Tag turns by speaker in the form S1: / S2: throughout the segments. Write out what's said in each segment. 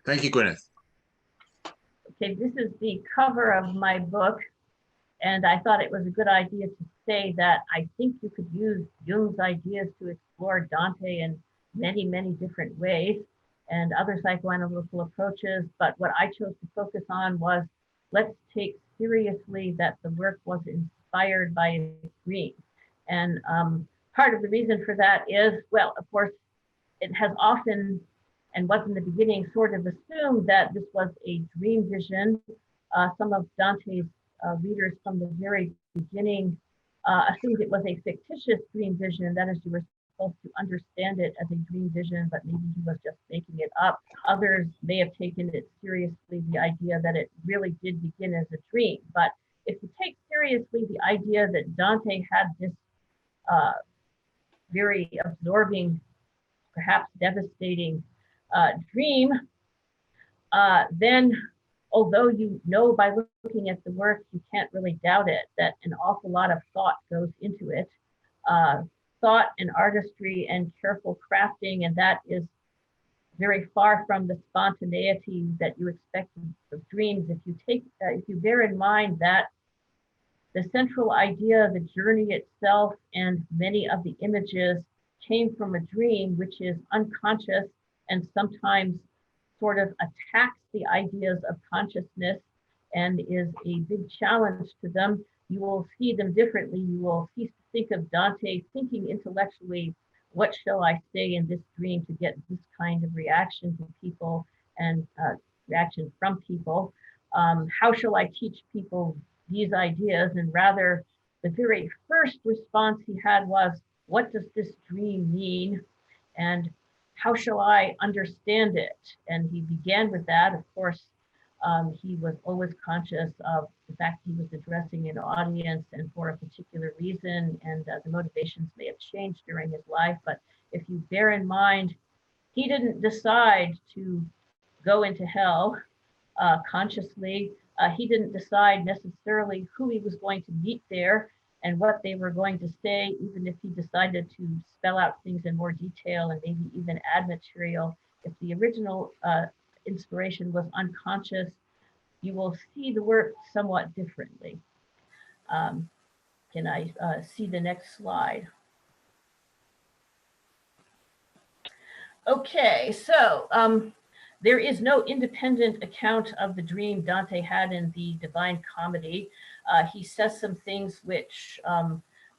S1: Thank you, Gwenyth.
S2: Okay, this is the cover of my book, and I thought it was a good idea to say that I think you could use Jung's ideas to explore Dante in many, many different ways and other psychoanalytical approaches, but what I chose to focus on was, let's take seriously that the work was inspired by a dream. And part of the reason for that is, well, of course, it has often, and was in the beginning, sort of assumed that this was a dream vision. Some of Dante's readers from the very beginning assumed it was a fictitious dream vision. That is, you were supposed to understand it as a dream vision, but maybe he was just making it up. Others may have taken it seriously, the idea that it really did begin as a dream. But if you take seriously the idea that Dante had this very absorbing, perhaps devastating dream, then although you know by looking at the work, you can't really doubt it, that an awful lot of thought goes into it. Thought and artistry and careful crafting, and that is very far from the spontaneity that you expect of dreams. If you bear in mind that the central idea, the journey itself, and many of the images came from a dream, which is unconscious and sometimes sort of attacks the ideas of consciousness and is a big challenge to them, you will see them differently. You will cease to think of Dante thinking intellectually, what shall I say in this dream to get this kind of reaction to people and reaction from people? How shall I teach people these ideas? And rather, the very first response he had was, what does this dream mean? And how shall I understand it? And he began with that. Of course, he was always conscious of the fact he was addressing an audience and for a particular reason, and the motivations may have changed during his life. But if you bear in mind, he didn't decide to go into hell consciously. He didn't decide necessarily who he was going to meet there and what they were going to say, even if he decided to spell out things in more detail and maybe even add material. If the original inspiration was unconscious, you will see the work somewhat differently. Can I see the next slide? Okay, so there is no independent account of the dream Dante had in the Divine Comedy. He says some things which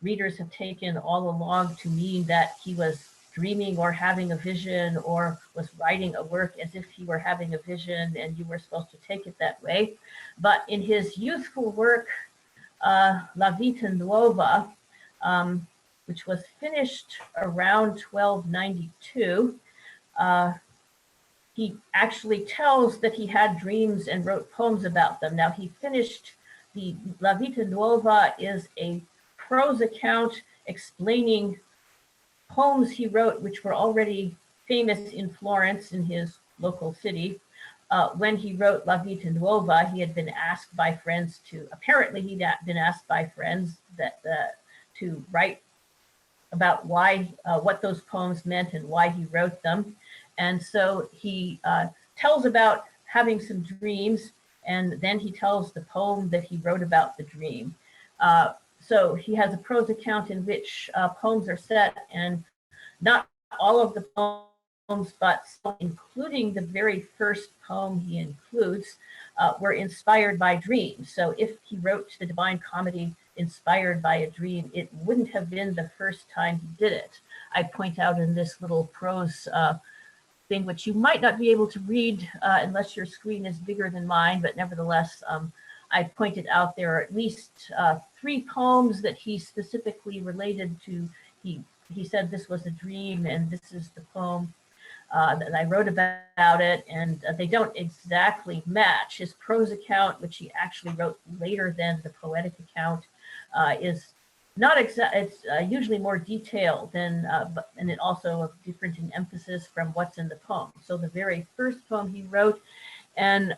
S2: readers have taken all along to mean that he was dreaming or having a vision or was writing a work as if he were having a vision, and you were supposed to take it that way. But in his youthful work, La Vita Nuova, which was finished around 1292, he actually tells that he had dreams and wrote poems about them. Now, he finished the La Vita Nuova is a prose account explaining poems he wrote, which were already famous in Florence, in his local city. When he wrote La Vita Nuova, he had been asked by friends to, apparently he'd been asked by friends that to write about why, what those poems meant and why he wrote them. And so he tells about having some dreams, and then he tells the poem that he wrote about the dream. So he has a prose account in which poems are set, and not all of the poems, but including the very first poem he includes, were inspired by dreams. So if he wrote the Divine Comedy inspired by a dream, it wouldn't have been the first time he did it. I point out in this little prose thing, which you might not be able to read unless your screen is bigger than mine, but nevertheless, I pointed out there are at least 3 poems that he specifically related to. He said this was a dream, and this is the poem that I wrote about it, and they don't exactly match. His prose account, which he actually wrote later than the poetic account, is not exact. It's usually more detailed than, and it also different in emphasis from what's in the poem. So the very first poem he wrote, and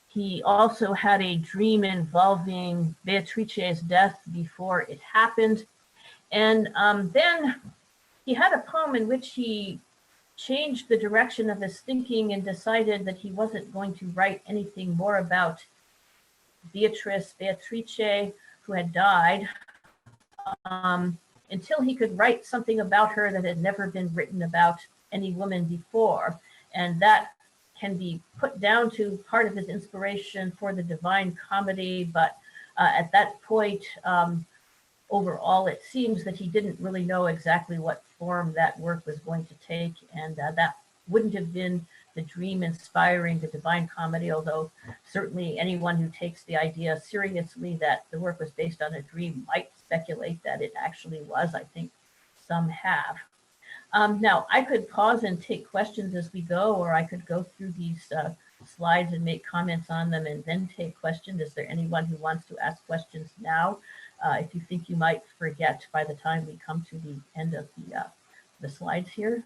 S2: he also had a dream involving Beatrice's death before it happened. And then he had a poem in which he changed the direction of his thinking and decided that he wasn't going to write anything more about Beatrice, who had died, until he could write something about her that had never been written about any woman before. And that can be put down to part of his inspiration for the Divine Comedy, but at that point, overall, it seems that he didn't really know exactly what form that work was going to take, and that wouldn't have been the dream inspiring the Divine Comedy, although certainly anyone who takes the idea seriously that the work was based on a dream might speculate that it actually was. I think some have. Now, I could pause and take questions as we go, or I could go through these slides and make comments on them and then take questions. Is there anyone who wants to ask questions now? If you think you might forget by the time we come to the end of the slides here.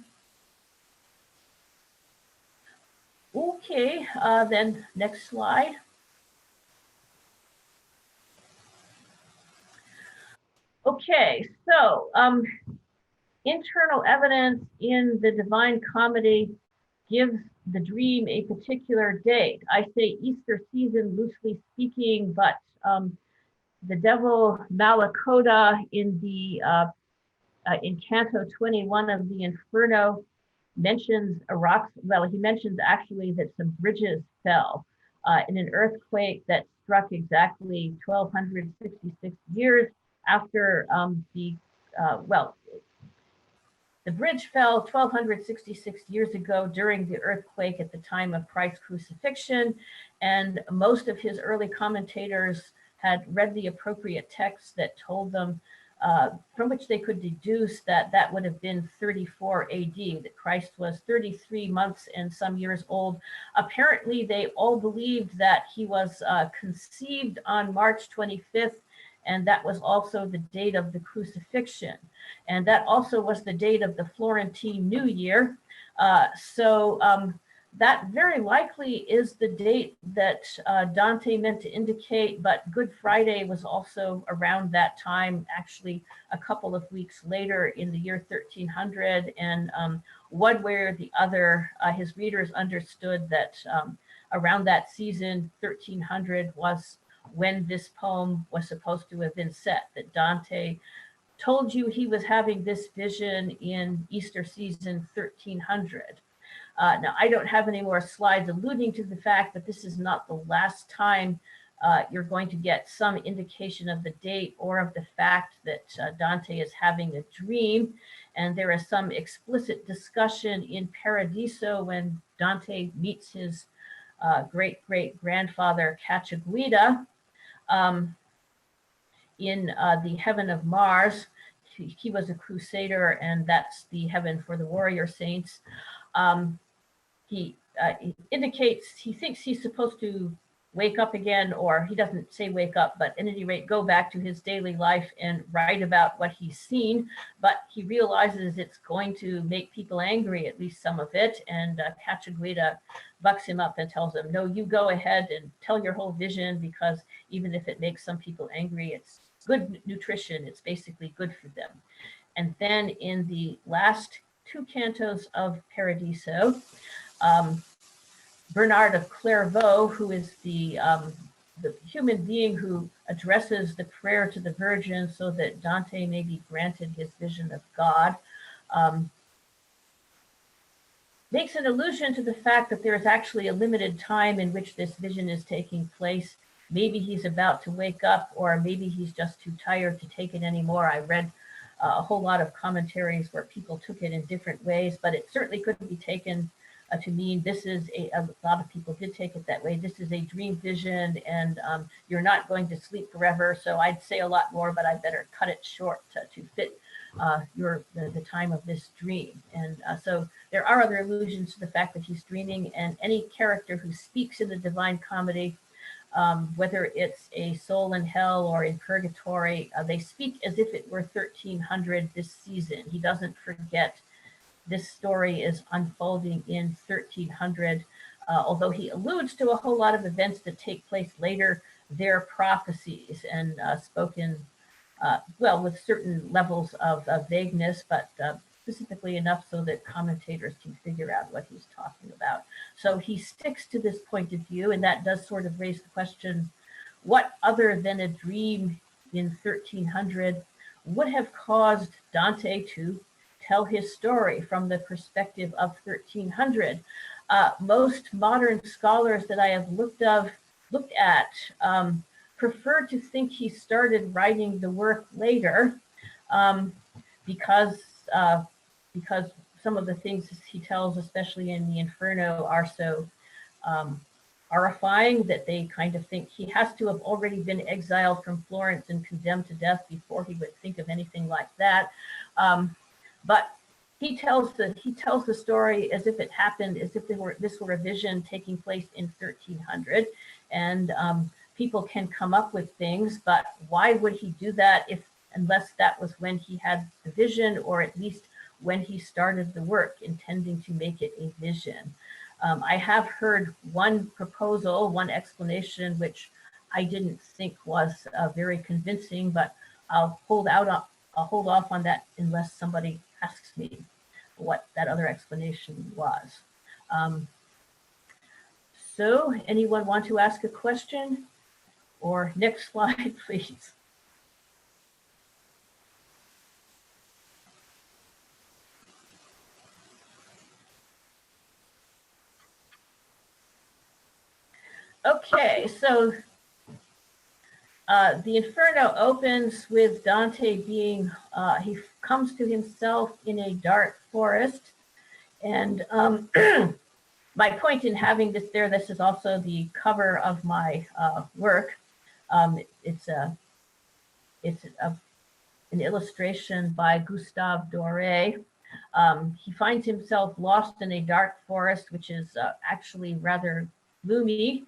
S2: Okay, then next slide. Okay, so internal evidence in the Divine Comedy gives the dream a particular date. I say Easter season loosely speaking, but the devil Malacoda in the in Canto 21 of the Inferno mentions a rock. Well, he mentions actually that some bridges fell in an earthquake that struck exactly 1266 years after the bridge fell 1266 years ago during the earthquake at the time of Christ's crucifixion, and most of his early commentators had read the appropriate texts that told them, from which they could deduce that that would have been 34 AD, that Christ was 33 months and some years old. Apparently, they all believed that he was conceived on March 25th, and that was also the date of the crucifixion. And that also was the date of the Florentine New Year. That very likely is the date that Dante meant to indicate, but Good Friday was also around that time, actually a couple of weeks later in the year 1300. And one way or the other, his readers understood that around that season, 1300, was when this poem was supposed to have been set, that Dante told you he was having this vision in Easter season 1300. Now, I don't have any more slides alluding to the fact that this is not the last time you're going to get some indication of the date or of the fact that Dante is having a dream. And there is some explicit discussion in Paradiso when Dante meets his great-great-grandfather Cacciaguida in the heaven of Mars. He was a crusader, and that's the heaven for the warrior saints. He indicates he thinks he's supposed to wake up again, or he doesn't say wake up, but at any rate, go back to his daily life and write about what he's seen. But he realizes it's going to make people angry, at least some of it. And Cacciaguida bucks him up and tells him, no, you go ahead and tell your whole vision, because even if it makes some people angry, it's good nutrition. It's basically good for them. And then in the last two cantos of Paradiso, Bernard of Clairvaux, who is the human being who addresses the prayer to the Virgin so that Dante may be granted his vision of God, makes an allusion to the fact that there is actually a limited time in which this vision is taking place. Maybe he's about to wake up, or maybe he's just too tired to take it anymore. I read a whole lot of commentaries where people took it in different ways, but it certainly couldn't be taken to mean this is a lot of people did take it that way. This is a dream vision, and you're not going to sleep forever. So I'd say a lot more, but I better cut it short to fit the time of this dream. And so there are other allusions to the fact that he's dreaming, and any character who speaks in the Divine Comedy, whether it's a soul in hell or in purgatory, they speak as if it were 1300 this season. He doesn't forget this story is unfolding in 1300, although he alludes to a whole lot of events that take place later. They're prophecies and spoken, well, with certain levels of vagueness, but specifically enough so that commentators can figure out what he's talking about. So he sticks to this point of view, and that does sort of raise the question, what other than a dream in 1300 would have caused Dante to tell his story from the perspective of 1300? Most modern scholars that I have looked at prefer to think he started writing the work later, because some of the things he tells, especially in the Inferno, are so horrifying that they kind of think he has to have already been exiled from Florence and condemned to death before he would think of anything like that. But he tells the story as if it happened, as if this were a vision taking place in 1300, and people can come up with things, but why would he do that unless that was when he had the vision, or at least when he started the work, intending to make it a vision? I have heard one proposal, one explanation, which I didn't think was very convincing, but I'll hold off on that unless somebody asks me what that other explanation was. So anyone want to ask a question? Or next slide, please. Okay, so the Inferno opens with Dante being, he comes to himself in a dark forest. And my point in having this there, this is also the cover of my work. It's an illustration by Gustave Doré. He finds himself lost in a dark forest, which is actually rather gloomy.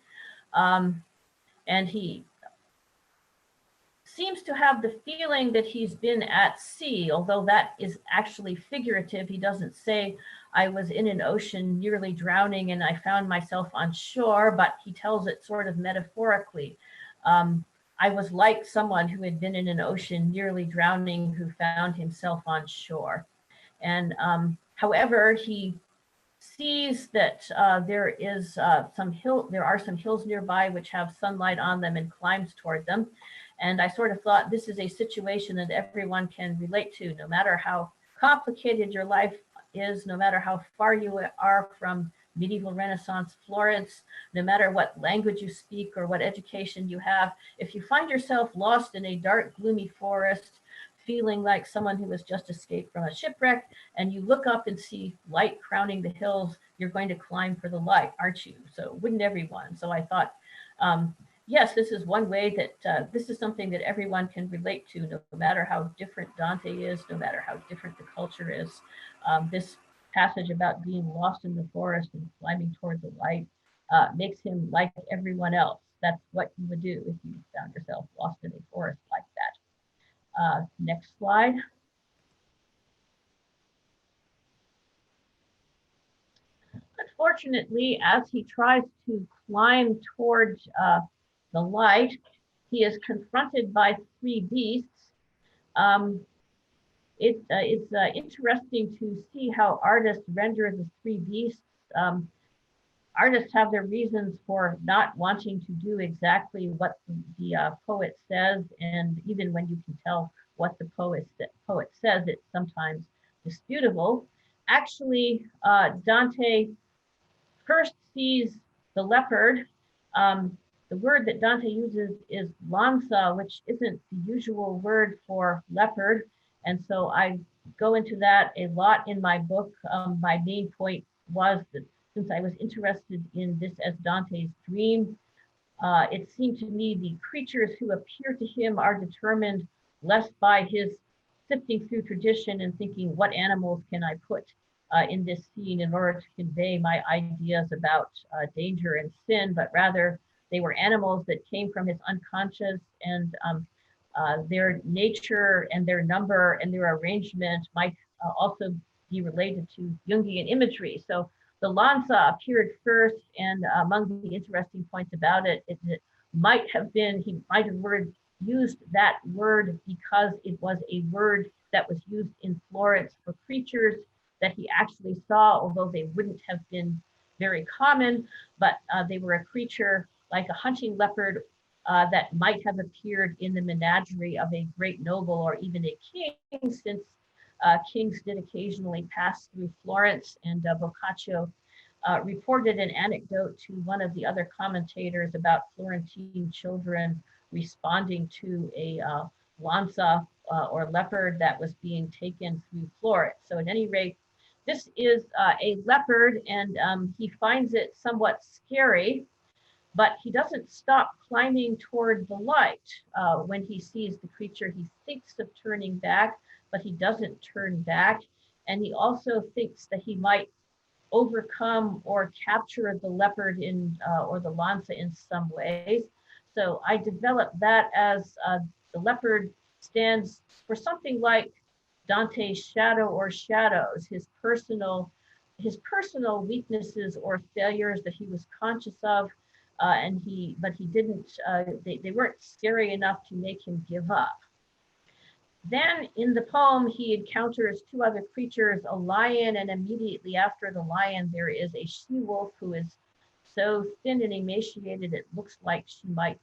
S2: And he seems to have the feeling that he's been at sea, although that is actually figurative. He doesn't say, I was in an ocean nearly drowning and I found myself on shore, but he tells it sort of metaphorically. I was like someone who had been in an ocean nearly drowning who found himself on shore. And however, he sees that there are some hills nearby which have sunlight on them, and climbs toward them. And I sort of thought, this is a situation that everyone can relate to, no matter how complicated your life is, no matter how far you are from medieval Renaissance Florence, no matter what language you speak or what education you have. If you find yourself lost in a dark, gloomy forest, feeling like someone who has just escaped from a shipwreck, and you look up and see light crowning the hills, you're going to climb for the light, aren't you? So wouldn't everyone? So I thought, yes, this is one way that this is something that everyone can relate to, no matter how different Dante is, no matter how different the culture is. This passage about being lost in the forest and climbing toward the light makes him like everyone else. That's what you would do if you found yourself lost in a forest like that. Next slide. Unfortunately, as he tries to climb towards the light, he is confronted by three beasts. It's interesting to see how artists render the three beasts. Artists have their reasons for not wanting to do exactly what the poet says, and even when you can tell what the poet says, it's sometimes disputable. Actually, Dante first sees the leopard. The word that Dante uses is lanza, which isn't the usual word for leopard. And so I go into that a lot in my book. My main point was that since I was interested in this as Dante's dream, it seemed to me the creatures who appear to him are determined less by his sifting through tradition and thinking, what animals can I put in this scene in order to convey my ideas about danger and sin, but rather they were animals that came from his unconscious, and their nature and their number and their arrangement might also be related to Jungian imagery. So the lanza appeared first, and among the interesting points about it is it might have been, he might have used that word because it was a word that was used in Florence for creatures that he actually saw, although they wouldn't have been very common, but they were a creature like a hunting leopard that might have appeared in the menagerie of a great noble or even a king, since kings did occasionally pass through Florence, and Boccaccio reported an anecdote to one of the other commentators about Florentine children responding to a lanza or leopard that was being taken through Florence. So at any rate, this is a leopard, and he finds it somewhat scary, but he doesn't stop climbing toward the light. When he sees the creature, he thinks of turning back, but he doesn't turn back. And he also thinks that he might overcome or capture the leopard in or the lanza in some ways. So I developed that as the leopard stands for something like Dante's shadow or shadows, his personal weaknesses or failures that he was conscious of, but he didn't. They weren't scary enough to make him give up. Then in the poem, he encounters two other creatures, a lion, and immediately after the lion, there is a she-wolf who is so thin and emaciated, it looks like she might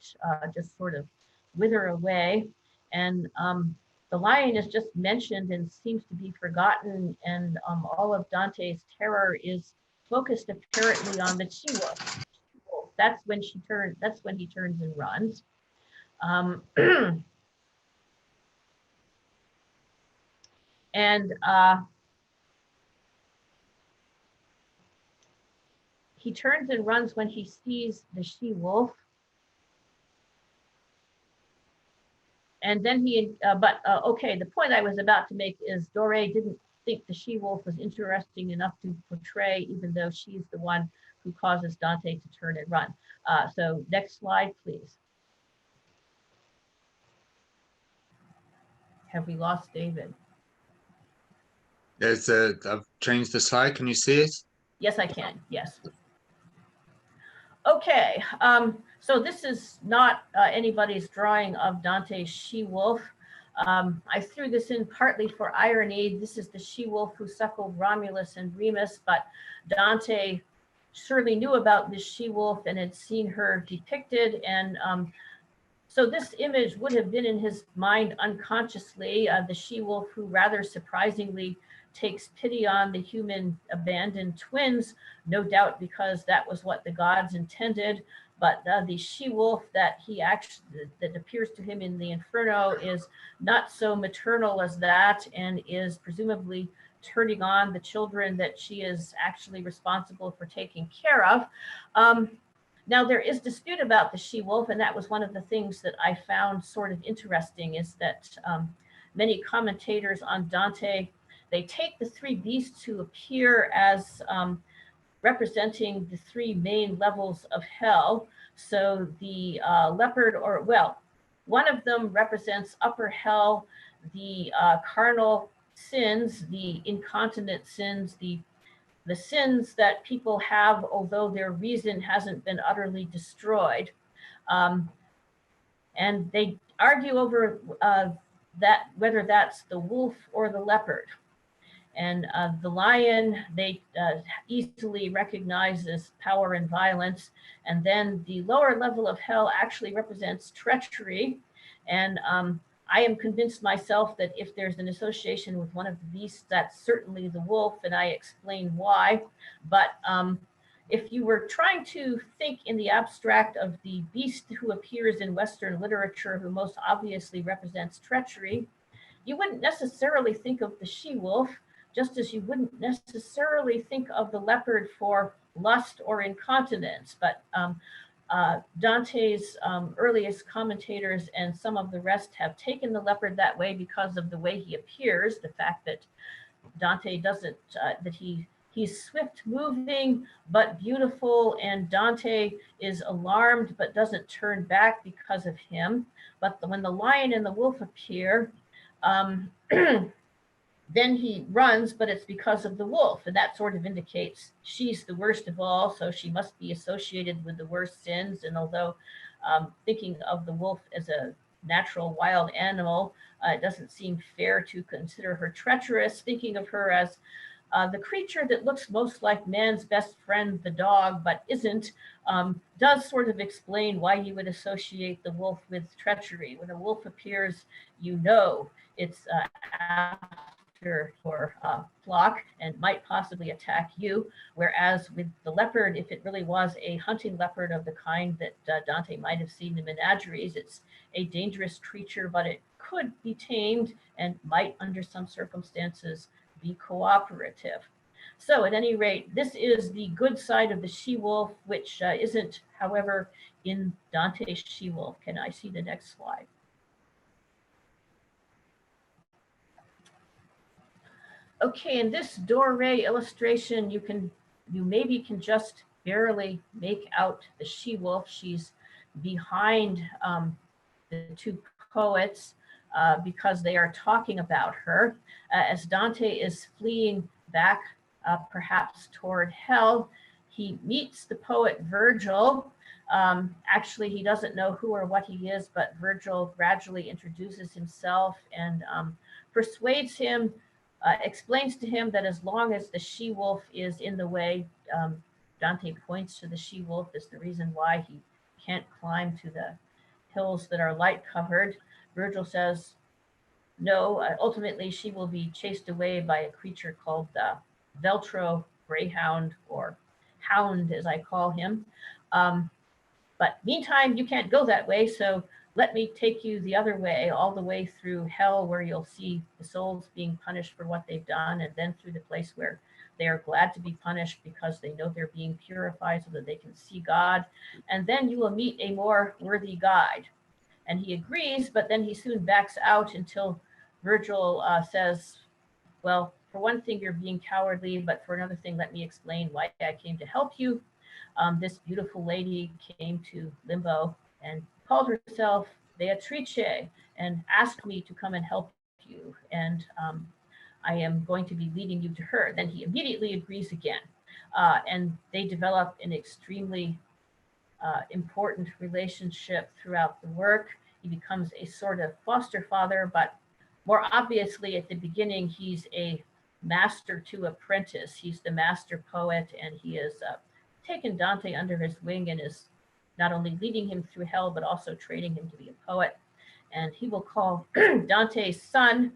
S2: just sort of wither away. And the lion is just mentioned and seems to be forgotten, and all of Dante's terror is focused apparently on the she-wolf. That's when he turns and runs. And he turns and runs when he sees the she-wolf. And then okay, the point I was about to make is Doré didn't think the she-wolf was interesting enough to portray, even though she's the one who causes Dante to turn and run. So next slide, please. Have we lost David?
S1: I've changed the slide. Can you see it?
S2: Yes, I can. Yes. Okay. So this is not anybody's drawing of Dante's she-wolf. I threw this in partly for irony. This is the she-wolf who suckled Romulus and Remus, but Dante surely knew about this she-wolf and had seen her depicted, and so this image would have been in his mind unconsciously, the she-wolf who rather surprisingly takes pity on the human abandoned twins, no doubt because that was what the gods intended. But the she-wolf that appears to him in the Inferno is not so maternal as that, and is presumably turning on the children that she is actually responsible for taking care of. Now, there is dispute about the she-wolf, and that was one of the things that I found sort of interesting, is that many commentators on Dante, they take the three beasts who appear as representing the three main levels of hell. So the leopard, one of them represents upper hell, the carnal sins, the incontinent sins, the sins that people have, although their reason hasn't been utterly destroyed. And they argue over whether that's the wolf or the leopard. And the lion, they easily recognize as power and violence. And then the lower level of hell actually represents treachery. And I am convinced myself that if there's an association with one of the beasts, that's certainly the wolf, and I explain why. But if you were trying to think in the abstract of the beast who appears in Western literature, who most obviously represents treachery, you wouldn't necessarily think of the she-wolf, just as you wouldn't necessarily think of the leopard for lust or incontinence. But Dante's earliest commentators and some of the rest have taken the leopard that way because of the way he appears, the fact that Dante doesn't, that he's swift moving but beautiful, and Dante is alarmed but doesn't turn back because of him. But when the lion and the wolf appear, then he runs, but it's because of the wolf, and that sort of indicates she's the worst of all, so she must be associated with the worst sins. And although thinking of the wolf as a natural wild animal. It doesn't seem fair to consider her treacherous, thinking of her as the creature that looks most like man's best friend, the dog, but isn't, does sort of explain why you would associate the wolf with treachery. When a wolf appears, you know it's after your flock and might possibly attack you. Whereas with the leopard, if it really was a hunting leopard of the kind that Dante might have seen in menageries, it's a dangerous creature, but it could be tamed and might, under some circumstances, be cooperative. So at any rate, this is the good side of the she-wolf, which isn't, however, in Dante's she-wolf. Can I see the next slide? Okay, in this Doré illustration, you maybe can just barely make out the she-wolf. She's behind the two poets because they are talking about her. As Dante is fleeing back, perhaps toward hell, he meets the poet Virgil. Actually, he doesn't know who or what he is, but Virgil gradually introduces himself and persuades him, explains to him that as long as the she-wolf is in the way, Dante points to the she-wolf as the reason why he can't climb to the hills that are light covered. Virgil says, no, ultimately she will be chased away by a creature called the Veltro greyhound, or hound as I call him. But meantime, you can't go that way, so let me take you the other way, all the way through hell, where you'll see the souls being punished for what they've done, and then through the place where they are glad to be punished because they know they're being purified so that they can see God. And then you will meet a more worthy guide. And he agrees, but then he soon backs out until Virgil says, well, for one thing, you're being cowardly, but for another thing, let me explain why I came to help you. This beautiful lady came to Limbo and called herself Beatrice and asked me to come and help you. And I am going to be leading you to her. Then he immediately agrees again. And they develop an extremely important relationship throughout the work. He becomes a sort of foster father, but more obviously at the beginning, he's a master to apprentice. He's the master poet, and he has taken Dante under his wing and is not only leading him through hell, but also training him to be a poet. And he will call Dante's son,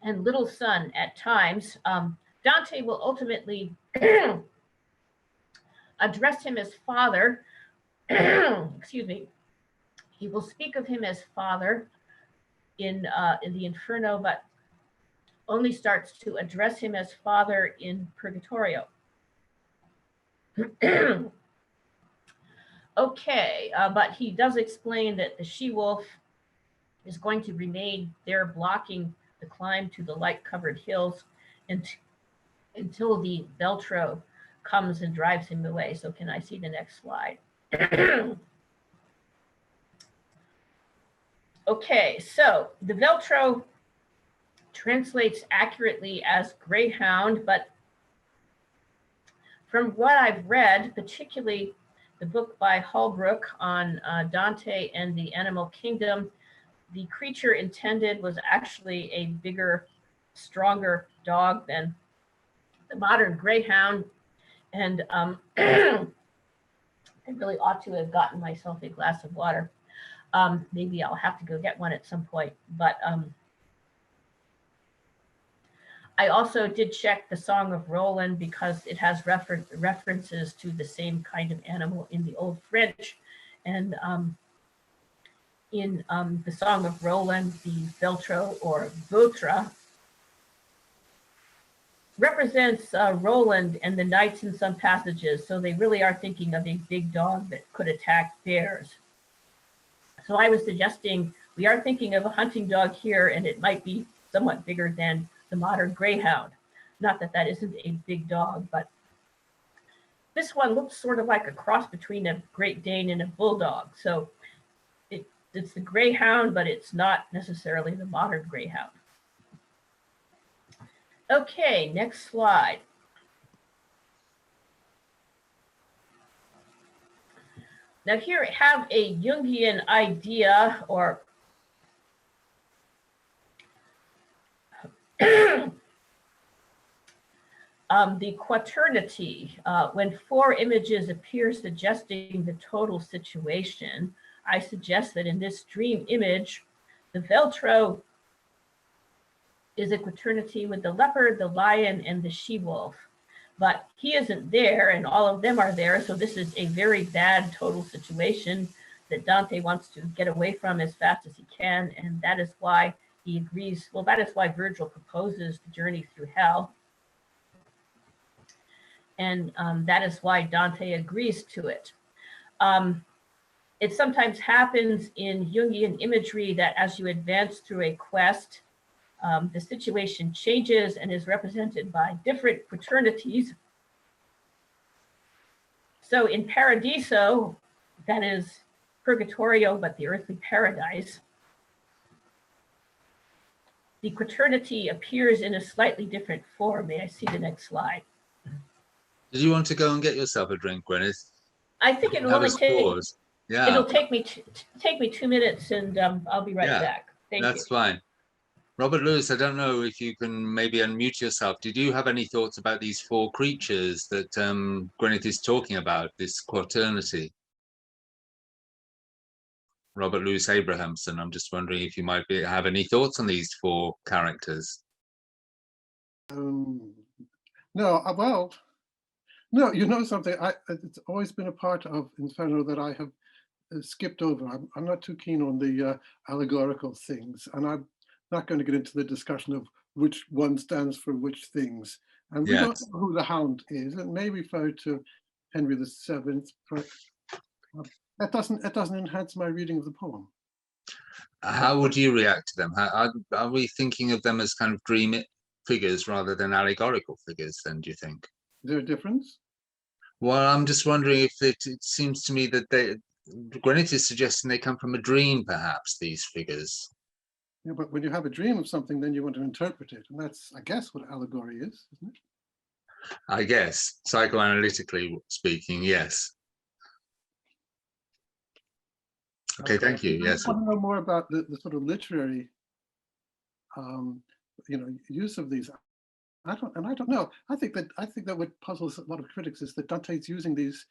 S2: and little son at times. Dante will ultimately address him as father. He will speak of him as father in the Inferno, but only starts to address him as father in Purgatorio. Okay, but he does explain that the she-wolf is going to remain there blocking the climb to the light-covered hills until the Veltro comes and drives him away. So can I see the next slide? Okay, so the Veltro translates accurately as greyhound, but from what I've read, particularly the book by Holbrook on Dante and the animal kingdom, the creature intended was actually a bigger, stronger dog than the modern greyhound. And I really ought to have gotten myself a glass of water. Maybe I'll have to go get one at some point. But I also did check the Song of Roland because it has references to the same kind of animal in the Old French. And in the Song of Roland, the Veltro or Vautre represents Roland and the knights in some passages. So they really are thinking of a big dog that could attack bears. So I was suggesting we are thinking of a hunting dog here, and it might be somewhat bigger than the modern greyhound. Not that that isn't a big dog, but this one looks sort of like a cross between a Great Dane and a bulldog. So it's the greyhound, but it's not necessarily the modern greyhound. Okay, next slide. Now here I have a Jungian idea, or the quaternity, when four images appear suggesting the total situation. I suggest that in this dream image, the Veltro is a quaternity with the leopard, the lion, and the she-wolf. But he isn't there, and all of them are there, so this is a very bad total situation that Dante wants to get away from as fast as he can, and that is why he agrees. Well, that is why Virgil proposes the journey through hell. And that is why Dante agrees to it. It sometimes happens in Jungian imagery that as you advance through a quest, the situation changes and is represented by different quaternities. So in Paradiso, that is Purgatorio, but the earthly paradise, the quaternity appears in a slightly different form. May I see the next slide?
S1: Did you want to go and get yourself a drink, Gwenyth?
S2: I think it'll only take me 2 minutes, and I'll be right back. Thank you.
S1: That's fine. Robert Lewis, I don't know if you can maybe unmute yourself. Did you have any thoughts about these four creatures that Gwenyth is talking about, this quaternity? Robert Louis Abrahamson, I'm just wondering if you might have any thoughts on these four characters.
S3: No, well, no, you know something, it's always been a part of Inferno that I have skipped over. I'm not too keen on the allegorical things, and I'm not going to get into the discussion of which one stands for which things. And we don't know who the Hound is. It may refer to Henry VII, but that doesn't enhance my reading of the poem.
S1: How would you react to them? Are we thinking of them as kind of dream figures rather than allegorical figures then, do you think?
S3: Is there a difference?
S1: Well, I'm just wondering if it seems to me that Gwenyth is suggesting they come from a dream, perhaps, these figures.
S3: Yeah, but when you have a dream of something, then you want to interpret it. And that's, I guess, what allegory is, isn't it?
S1: I guess, psychoanalytically speaking, yes. Okay, thank you. Yes.
S3: I want to know more about the sort of literary, use of these. I don't know. I think that what puzzles a lot of critics is that Dante's using these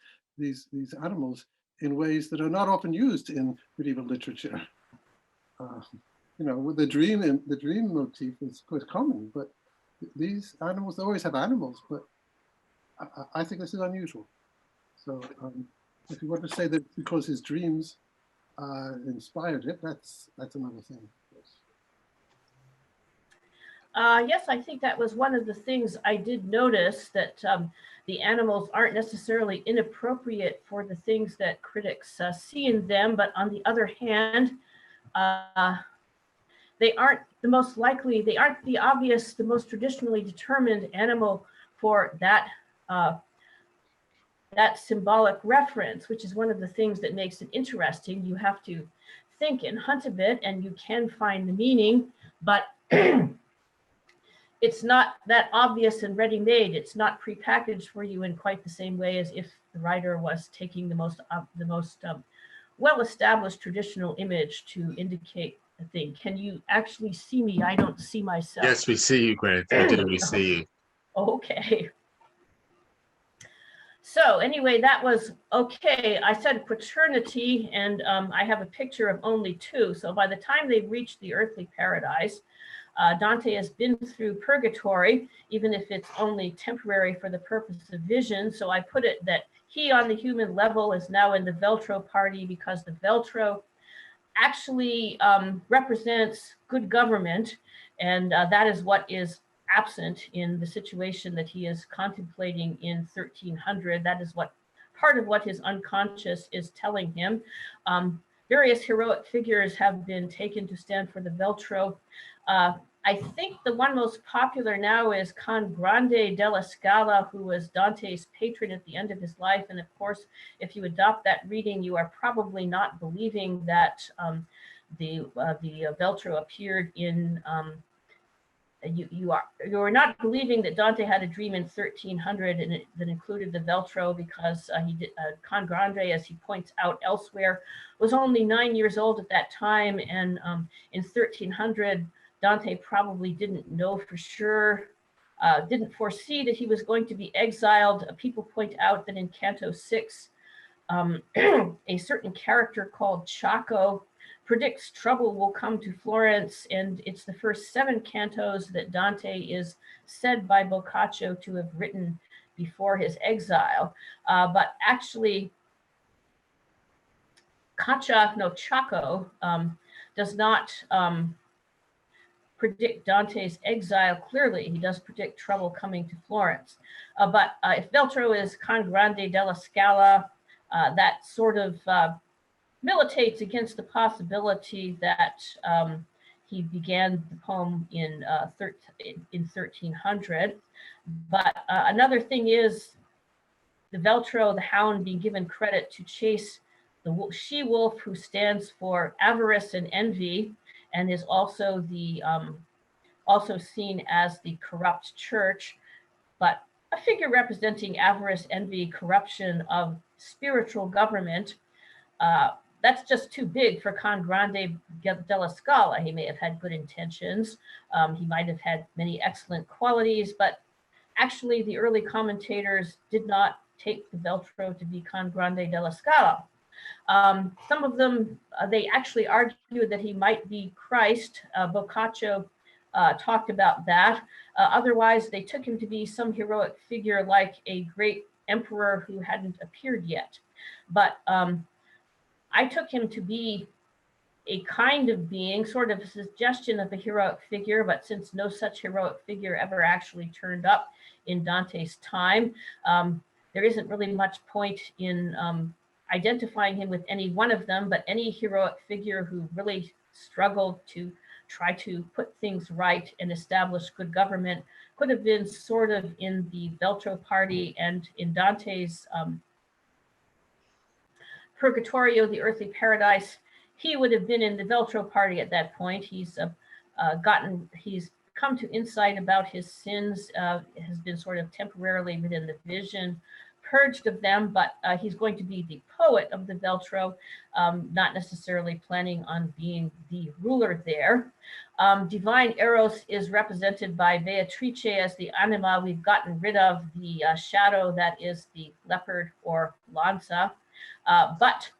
S3: animals in ways that are not often used in medieval literature. With the dream motif is quite common, but these animals, they always have animals, but I think this is unusual. So if you want to say that because his dreams inspired it, that's another thing.
S2: Yes, I think that was one of the things I did notice, that the animals aren't necessarily inappropriate for the things that critics see in them, but on the other hand, they aren't the most likely, they aren't the obvious, the most traditionally determined animal for that that symbolic reference, which is one of the things that makes it interesting. You have to think and hunt a bit, and you can find the meaning, but it's not that obvious and ready-made. It's not prepackaged for you in quite the same way as if the writer was taking the most well-established traditional image to indicate a thing. Can you actually see me? I don't see myself.
S1: Yes, we see you, Gwenyth. We do. We see you.
S2: Okay. So anyway, that was okay. I said quaternity, and I have a picture of only two. So by the time they reach the earthly paradise, Dante has been through purgatory, even if it's only temporary for the purpose of vision. So I put it that he on the human level is now in the Veltro party, because the Veltro actually represents good government. And that is what is absent in the situation that he is contemplating in 1300. That is what part of what his unconscious is telling him. Various heroic figures have been taken to stand for the Veltro. I think the one most popular now is Con Grande della Scala, who was Dante's patron at the end of his life. And of course, if you adopt that reading, you are probably not believing that the Veltro appeared in you are not believing that Dante had a dream in 1300 and that included the Veltro, because Congrande, as he points out elsewhere, was only 9 years old at that time, and in 1300 Dante probably didn't know for sure, didn't foresee that he was going to be exiled. People point out that in Canto 6, a certain character called Chaco predicts trouble will come to Florence, and it's the first 7 cantos that Dante is said by Boccaccio to have written before his exile. But actually, Chaco does not predict Dante's exile clearly. He does predict trouble coming to Florence. But if Veltro is Con Grande della Scala, that sort of militates against the possibility that he began the poem in 1300. But another thing is the Veltro, the hound, being given credit to chase the she-wolf, who stands for avarice and envy, and is also the also seen as the corrupt church, but a figure representing avarice, envy, corruption of spiritual government. That's just too big for Con Grande della Scala. He may have had good intentions. He might have had many excellent qualities, but actually the early commentators did not take the Veltro to be Con Grande della Scala. Some of them, they actually argued that he might be Christ. Boccaccio talked about that. Otherwise, they took him to be some heroic figure like a great emperor who hadn't appeared yet. But I took him to be a kind of being, sort of a suggestion of a heroic figure, but since no such heroic figure ever actually turned up in Dante's time, there isn't really much point in identifying him with any one of them, but any heroic figure who really struggled to try to put things right and establish good government could have been sort of in the Veltro party. And in Dante's Purgatorio, the earthly paradise, he would have been in the Veltro party at that point. He's come to insight about his sins, has been sort of temporarily within the vision, purged of them, but he's going to be the poet of the Veltro, not necessarily planning on being the ruler there. Divine Eros is represented by Beatrice as the anima. We've gotten rid of the shadow that is the leopard or Lanza. But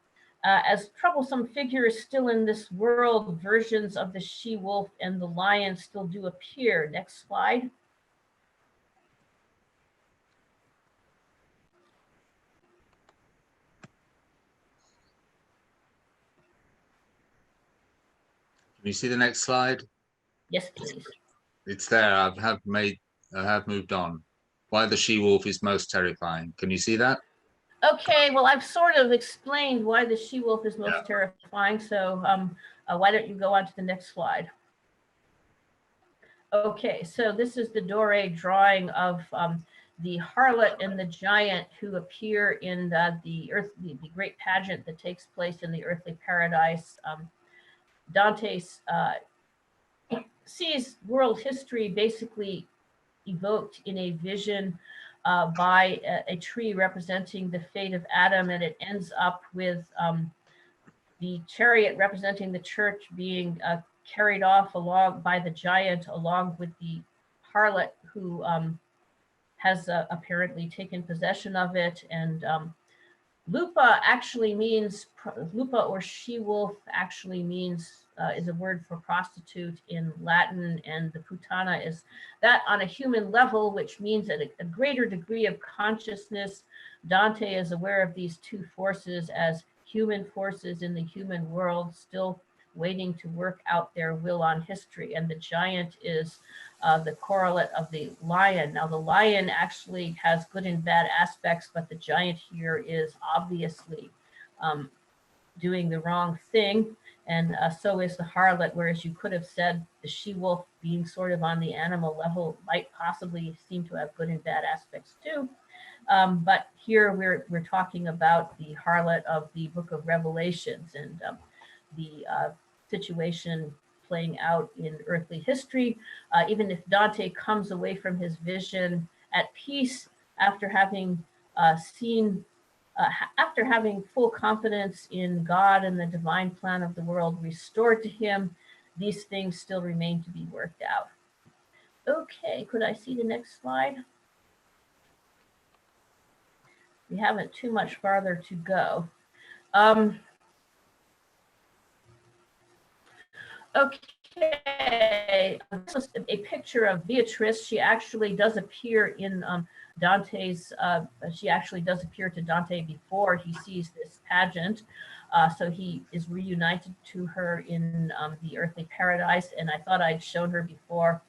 S2: as troublesome figures still in this world, versions of the she-wolf and the lion still do appear. Next slide.
S1: Can you see the next slide?
S2: Yes, please.
S1: It's there. I have moved on. Why the she-wolf is most terrifying. Can you see that?
S2: Okay, well, I've sort of explained why the she-wolf is most terrifying, so why don't you go on to the next slide? Okay, so this is the Doré drawing of the harlot and the giant who appear in the great pageant that takes place in the earthly paradise. Dante sees world history basically evoked in a vision by a tree representing the fate of Adam, and it ends up with the chariot representing the church being carried off along by the giant, along with the harlot who has apparently taken possession of it. And Lupa actually means, Lupa or she-wolf actually means, is a word for prostitute in Latin, and the putana is that on a human level, which means at a greater degree of consciousness. Dante is aware of these two forces as human forces in the human world, still waiting to work out their will on history. And the giant is the correlate of the lion. Now, the lion actually has good and bad aspects, but the giant here is obviously doing the wrong thing. And so is the harlot, whereas you could have said the she-wolf, being sort of on the animal level, might possibly seem to have good and bad aspects too. But here we're talking about the harlot of the Book of Revelations, and the situation playing out in earthly history. Even if Dante comes away from his vision at peace after having after having full confidence in God and the divine plan of the world restored to him, these things still remain to be worked out. Okay, could I see the next slide? We haven't too much farther to go. Okay, this is a picture of Beatrice. She actually does appear in Dante's, she actually does appear to Dante before he sees this pageant. So he is reunited to her in the earthly paradise. And I thought I'd shown her before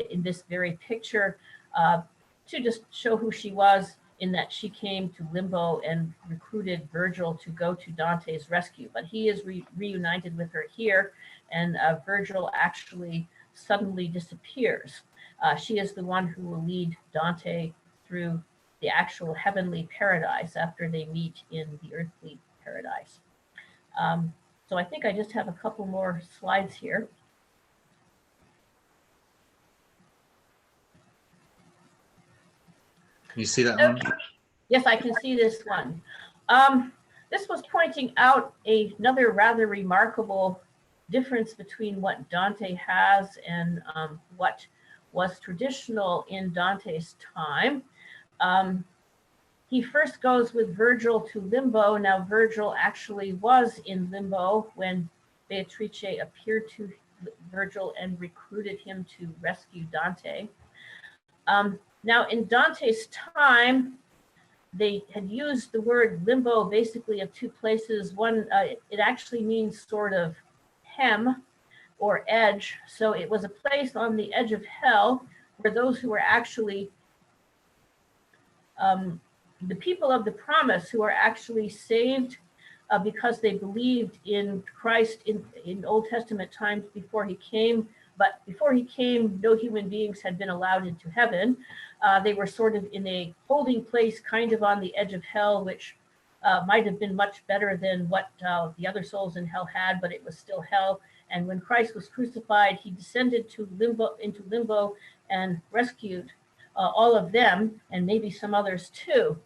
S2: in this very picture to just show who she was, in that she came to Limbo and recruited Virgil to go to Dante's rescue. But he is reunited with her here, and Virgil actually suddenly disappears. She is the one who will lead Dante through the actual heavenly paradise after they meet in the earthly paradise. So I think I just have a couple more slides here.
S1: Can you see that one?
S2: Yes, I can see this one. This was pointing out another rather remarkable difference between what Dante has and what was traditional in Dante's time. He first goes with Virgil to Limbo. Now, Virgil actually was in Limbo when Beatrice appeared to Virgil and recruited him to rescue Dante. Now, in Dante's time, they had used the word limbo basically of two places. One, it actually means sort of hem or edge. So it was a place on the edge of hell where those who were actually the people of the promise, who are actually saved because they believed in Christ in Old Testament times before he came. But before he came, no human beings had been allowed into heaven. They were sort of in a holding place, kind of on the edge of hell, which might have been much better than what the other souls in hell had, but it was still hell. And when Christ was crucified, he descended to into limbo and rescued all of them, and maybe some others too.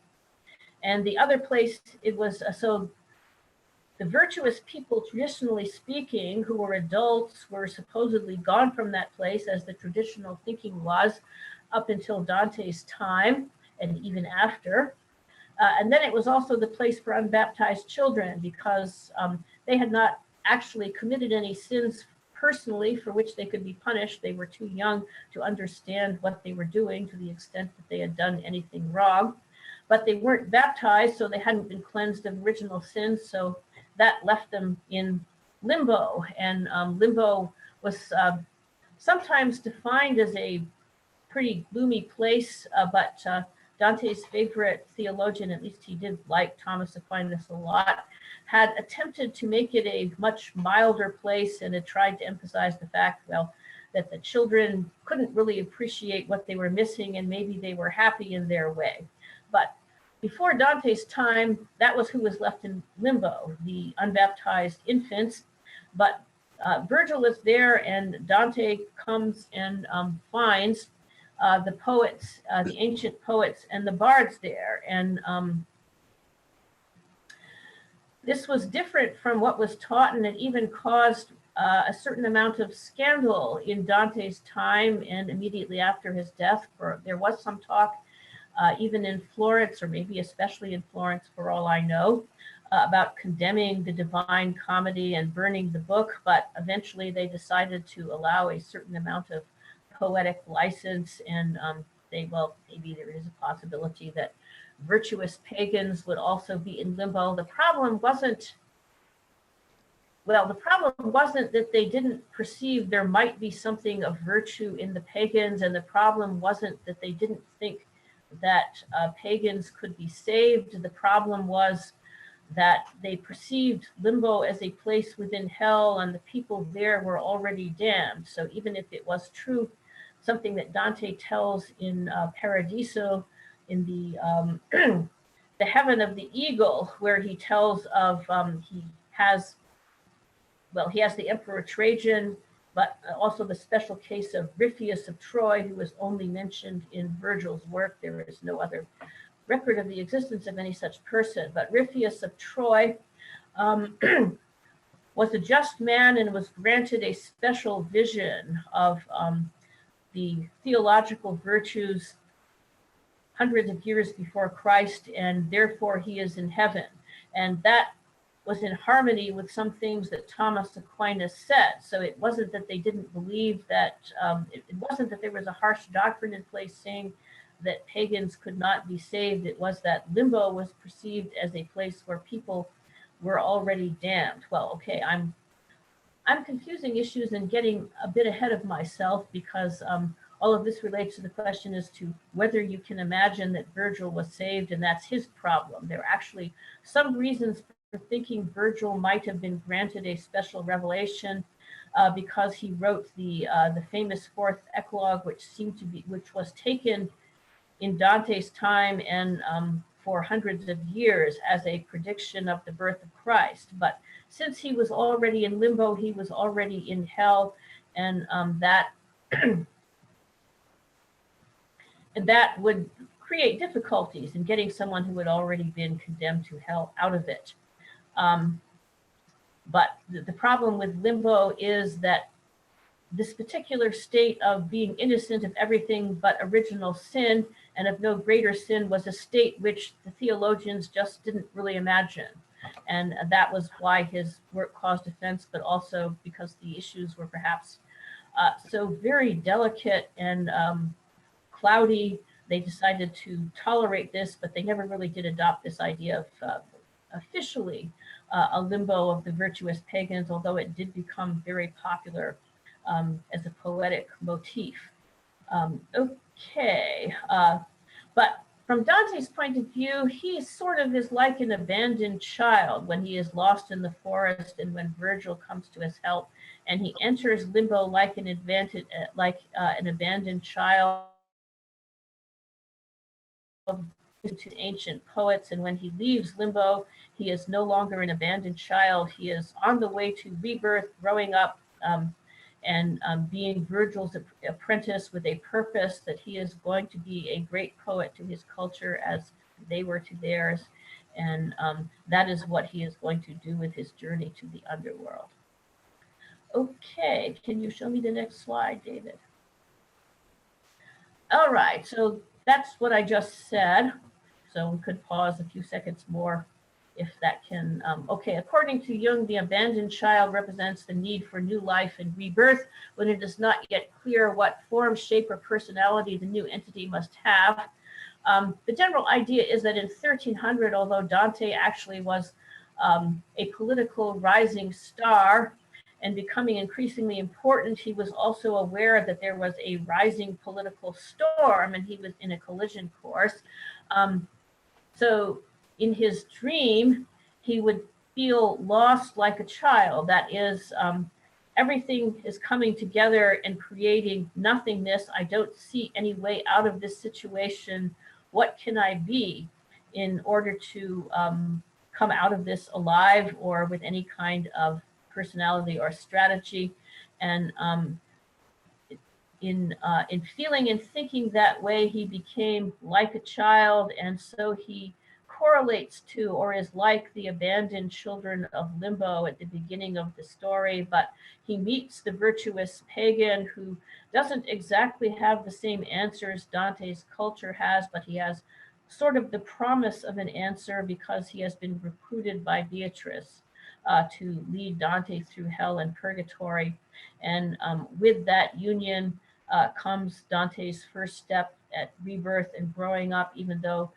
S2: And the other place, it was so the virtuous people, traditionally speaking, who were adults, were supposedly gone from that place, as the traditional thinking was, up until Dante's time and even after. And then it was also the place for unbaptized children, because they had not actually committed any sins personally for which they could be punished. They were too young to understand what they were doing, to the extent that they had done anything wrong. But they weren't baptized, so they hadn't been cleansed of original sins. So that left them in limbo. And limbo was sometimes defined as a pretty gloomy place, but Dante's favorite theologian, at least he did like Thomas Aquinas a lot, had attempted to make it a much milder place, and had tried to emphasize the fact, well, that the children couldn't really appreciate what they were missing, and maybe they were happy in their way. But before Dante's time, that was who was left in limbo, the unbaptized infants. But Virgil is there, and Dante comes and finds the poets, the ancient poets and the bards there. And this was different from what was taught, and it even caused a certain amount of scandal in Dante's time and immediately after his death. There was some talk, even in Florence, or maybe especially in Florence for all I know, about condemning the Divine Comedy and burning the book. But eventually they decided to allow a certain amount of poetic license, and maybe there is a possibility that virtuous pagans would also be in limbo. The problem wasn't that they didn't perceive there might be something of virtue in the pagans, and the problem wasn't that they didn't think that pagans could be saved. The problem was that they perceived limbo as a place within hell, and the people there were already damned. So even if it was true, something that Dante tells in Paradiso, in the the heaven of the eagle, where he tells of he has the Emperor Trajan but also the special case of Ripheus of Troy, who is only mentioned in Virgil's work. There is no other record of the existence of any such person. But Ripheus of Troy was a just man and was granted a special vision of the theological virtues hundreds of years before Christ, and therefore he is in heaven. And that was in harmony with some things that Thomas Aquinas said. So it wasn't that they didn't believe that, it wasn't that there was a harsh doctrine in place saying that pagans could not be saved. It was that limbo was perceived as a place where people were already damned. Well, okay, I'm confusing issues and getting a bit ahead of myself, because all of this relates to the question as to whether you can imagine that Virgil was saved, and that's his problem. There are actually some reasons for thinking Virgil might have been granted a special revelation because he wrote the famous fourth eclogue, which was taken in Dante's time and for hundreds of years as a prediction of the birth of Christ. But since he was already in limbo, he was already in hell, and that and that would create difficulties in getting someone who had already been condemned to hell out of it. But the problem with limbo is that this particular state of being innocent of everything but original sin and of no greater sin was a state which the theologians just didn't really imagine. And that was why his work caused offense, but also because the issues were perhaps so very delicate and cloudy. They decided to tolerate this, but they never really did adopt this idea of officially a limbo of the virtuous pagans, although it did become very popular as a poetic motif. But from Dante's point of view, he sort of is like an abandoned child when he is lost in the forest and when Virgil comes to his help, and he enters limbo like an abandoned child to ancient poets. And when he leaves limbo, he is no longer an abandoned child. He is on the way to rebirth, growing up, and being Virgil's apprentice with a purpose that he is going to be a great poet to his culture as they were to theirs. And that is what he is going to do with his journey to the underworld. Okay, can you show me the next slide, David? All right, so that's what I just said. So we could pause a few seconds more if that can. Okay, according to Jung, the abandoned child represents the need for new life and rebirth when it is not yet clear what form, shape, or personality the new entity must have. The general idea is that in 1300, although Dante actually was a political rising star and becoming increasingly important, he was also aware that there was a rising political storm, and he was in a collision course. So in his dream, he would feel lost like a child. That is, everything is coming together and creating nothingness. I don't see any way out of this situation. What can I be in order to come out of this alive or with any kind of personality or strategy? And in feeling and thinking that way, he became like a child, and so he correlates to or is like the abandoned children of limbo at the beginning of the story. But he meets the virtuous pagan who doesn't exactly have the same answers Dante's culture has, but he has sort of the promise of an answer because he has been recruited by Beatrice to lead Dante through hell and purgatory. And with that union comes Dante's first step at rebirth and growing up, even though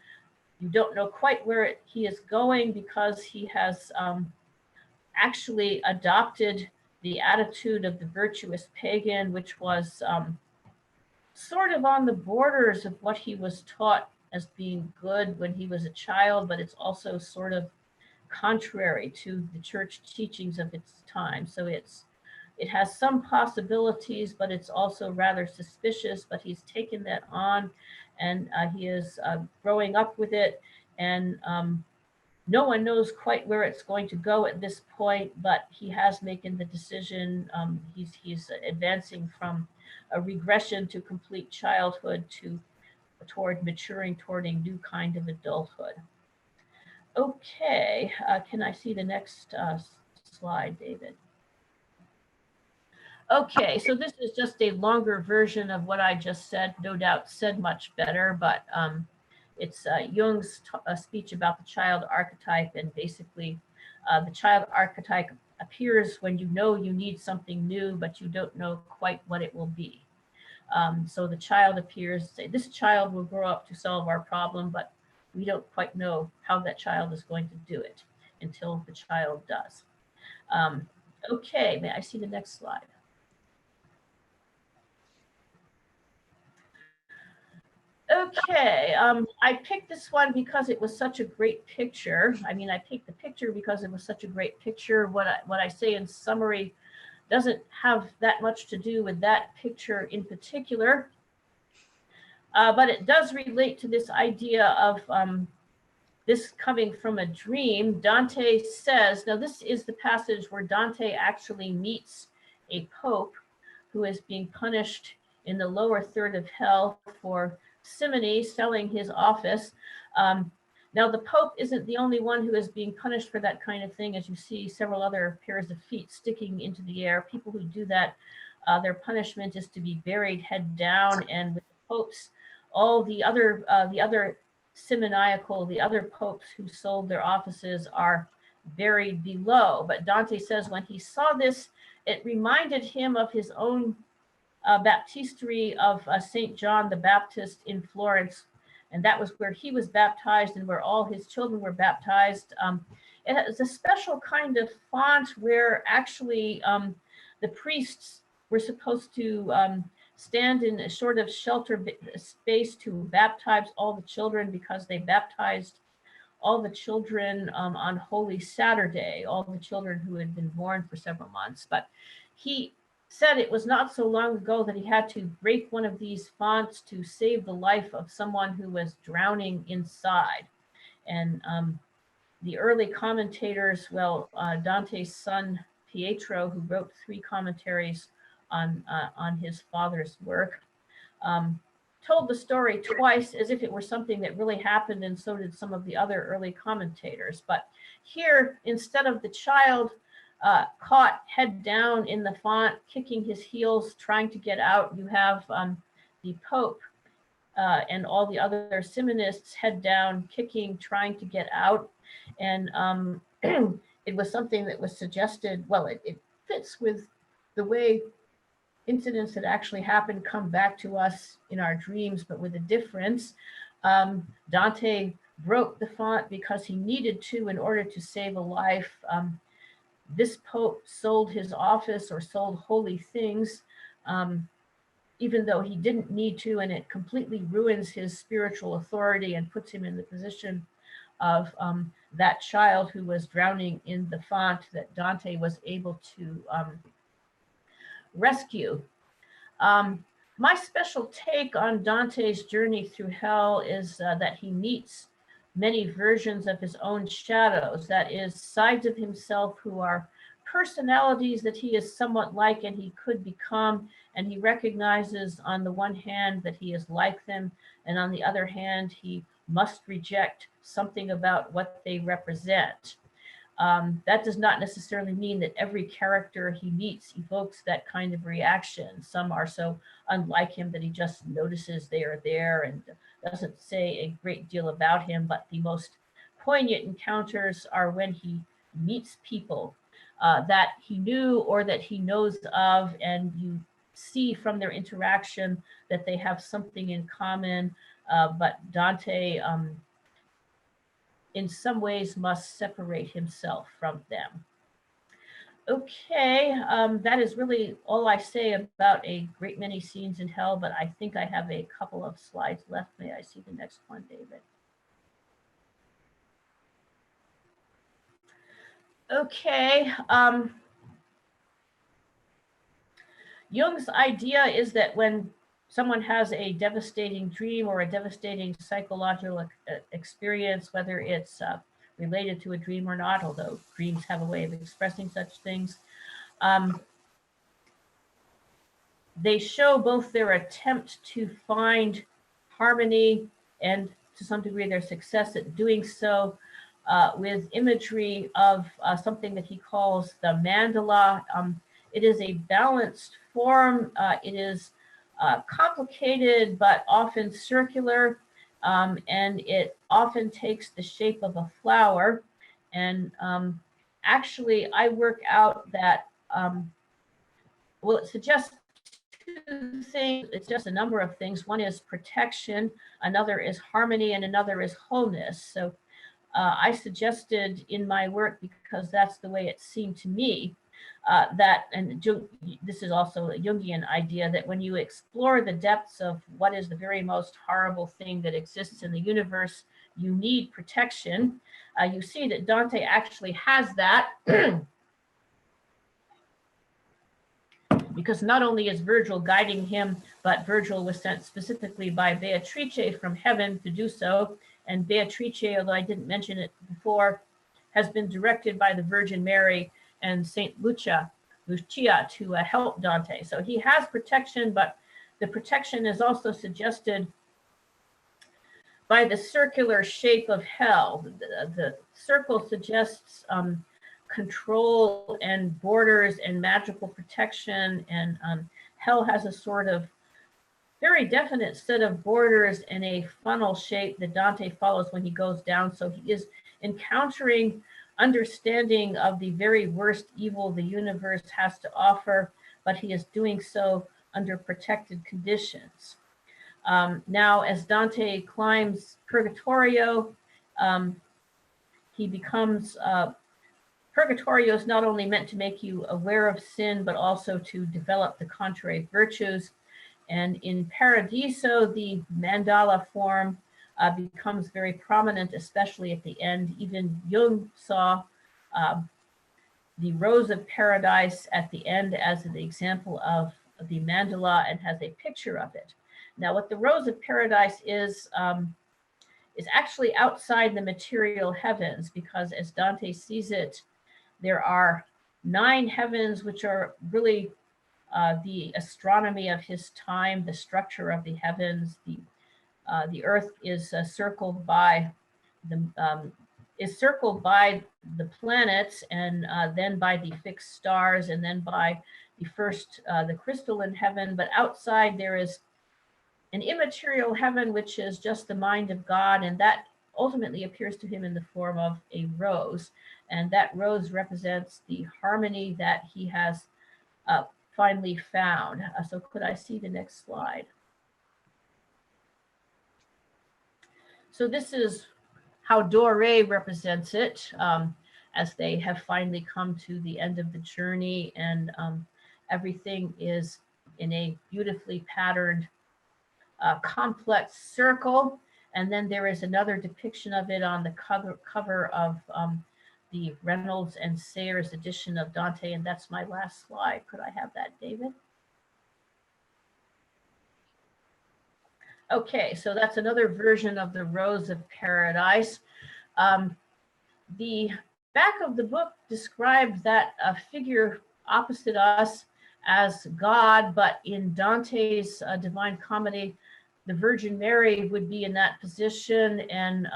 S2: you don't know quite where he is going, because he has actually adopted the attitude of the virtuous pagan, which was sort of on the borders of what he was taught as being good when he was a child, but it's also sort of contrary to the church teachings of its time. So it has some possibilities, but it's also rather suspicious, but he's taken that on, and he is growing up with it. And No one knows quite where it's going to go at this point, but he has making the decision. He's advancing from a regression to complete childhood toward maturing toward a new kind of adulthood. Okay, can I see the next slide, David? Okay, so this is just a longer version of what I just said, no doubt said much better, but it's Jung's speech about the child archetype, and basically the child archetype appears when you know you need something new, but you don't know quite what it will be. So the child appears, say, this child will grow up to solve our problem, but we don't quite know how that child is going to do it until the child does. Okay, may I see the next slide? Okay, I picked this one because it was such a great picture. I mean, I picked the picture because it was such a great picture. What I say in summary doesn't have that much to do with that picture in particular, but it does relate to this idea of this coming from a dream. Dante says, now this is the passage where Dante actually meets a pope who is being punished in the lower third of hell for simony, selling his office. Now the Pope isn't the only one who is being punished for that kind of thing. As you see, several other pairs of feet sticking into the air. People who do that, their punishment is to be buried head down. And with the popes, all the other simoniacal, the other popes who sold their offices are buried below. But Dante says when he saw this, it reminded him of his own baptistery of St. John the Baptist in Florence. And that was where he was baptized and where all his children were baptized. It has a special kind of font where actually the priests were supposed to stand in a sort of shelter space to baptize all the children, because they baptized all the children on Holy Saturday, all the children who had been born for several months. But he said it was not so long ago that he had to break one of these fonts to save the life of someone who was drowning inside. And the early commentators, well, Dante's son Pietro, who wrote 3 commentaries on his father's work, told the story twice as if it were something that really happened, and so did some of the other early commentators. But here, instead of the child caught head down in the font, kicking his heels, trying to get out, you have the Pope and all the other simonists head down, kicking, trying to get out. And it was something that was suggested, well, it fits with the way incidents that actually happened come back to us in our dreams, but with a difference. Dante broke the font because he needed to in order to save a life. This Pope sold his office or sold holy things, even though he didn't need to, and it completely ruins his spiritual authority and puts him in the position of that child who was drowning in the font that Dante was able to rescue. My special take on Dante's journey through hell is that he meets many versions of his own shadows, that is, sides of himself who are personalities that he is somewhat like and he could become, and he recognizes on the one hand that he is like them, and on the other hand he must reject something about what they represent. That does not necessarily mean that every character he meets evokes that kind of reaction. Some are so unlike him that he just notices they are there and doesn't say a great deal about him, but the most poignant encounters are when he meets people that he knew or that he knows of, and you see from their interaction that they have something in common, but Dante in some ways must separate himself from them. Okay, that is really all I say about a great many scenes in hell, but I think I have a couple of slides left. May I see the next one, David? Okay. Jung's idea is that when someone has a devastating dream or a devastating psychological experience, whether it's related to a dream or not, although dreams have a way of expressing such things. They show both their attempt to find harmony and to some degree their success at doing so with imagery of something that he calls the mandala. It is a balanced form. It is complicated, but often circular, and it often takes the shape of a flower. And actually, I work out that, well, it suggests two things. It's just a number of things. One is protection, another is harmony, and another is wholeness. So I suggested in my work, because that's the way it seemed to me, that, and this is also a Jungian idea, that when you explore the depths of what is the very most horrible thing that exists in the universe, you need protection. You see that Dante actually has that. Because not only is Virgil guiding him, but Virgil was sent specifically by Beatrice from heaven to do so. And Beatrice, although I didn't mention it before, has been directed by the Virgin Mary and Saint Lucia to help Dante. So he has protection, but the protection is also suggested by the circular shape of hell. The circle suggests control and borders and magical protection, and hell has a sort of very definite set of borders and a funnel shape that Dante follows when he goes down. So he is encountering understanding of the very worst evil the universe has to offer, but he is doing so under protected conditions. Now, as Dante climbs Purgatorio, he becomes Purgatorio is not only meant to make you aware of sin, but also to develop the contrary virtues. And in Paradiso, the mandala form becomes very prominent, especially at the end. Even Jung saw the Rose of Paradise at the end as an example of the mandala and has a picture of it. Now, what the Rose of Paradise is actually outside the material heavens, because as Dante sees it, there are 9 heavens, which are really the astronomy of his time, the structure of the heavens. The earth is circled by the planets, and then by the fixed stars, and then by the crystalline heaven. But outside there is an immaterial heaven, which is just the mind of God, and that ultimately appears to him in the form of a rose. And that rose represents the harmony that he has finally found. So could I see the next slide? So this is how Doré represents it, as they have finally come to the end of the journey, and everything is in a beautifully patterned complex circle. And then there is another depiction of it on the cover of the Reynolds and Sayers edition of Dante, and that's my last slide. Could I have that, David? Okay, so that's another version of the Rose of Paradise. The back of the book describes that figure opposite us as God, but in Dante's Divine Comedy, the Virgin Mary would be in that position, and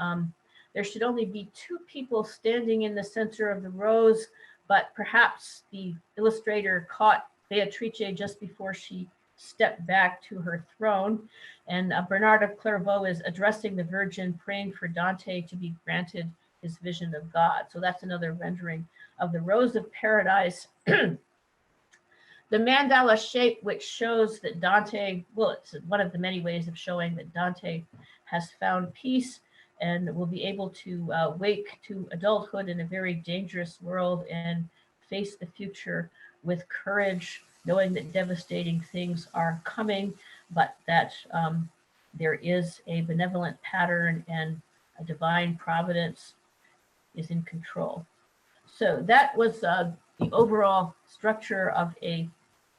S2: there should only be 2 people standing in the center of the rose, but perhaps the illustrator caught Beatrice just before she stepped back to her throne. And Bernard of Clairvaux is addressing the Virgin, praying for Dante to be granted his vision of God. So that's another rendering of the Rose of Paradise. The mandala shape, which shows that Dante, well, it's one of the many ways of showing that Dante has found peace and will be able to wake to adulthood in a very dangerous world and face the future with courage, knowing that devastating things are coming, but that there is a benevolent pattern and a divine providence is in control. So that was the overall structure of a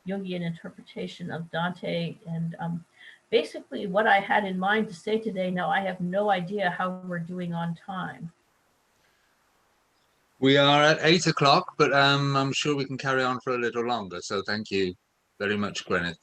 S2: Jungian interpretation of Dante, and basically what I had in mind to say today. Now I have no idea how we're doing on time.
S1: We are at 8 o'clock, but I'm sure we can carry on for a little longer. So thank you very much, Gwenyth.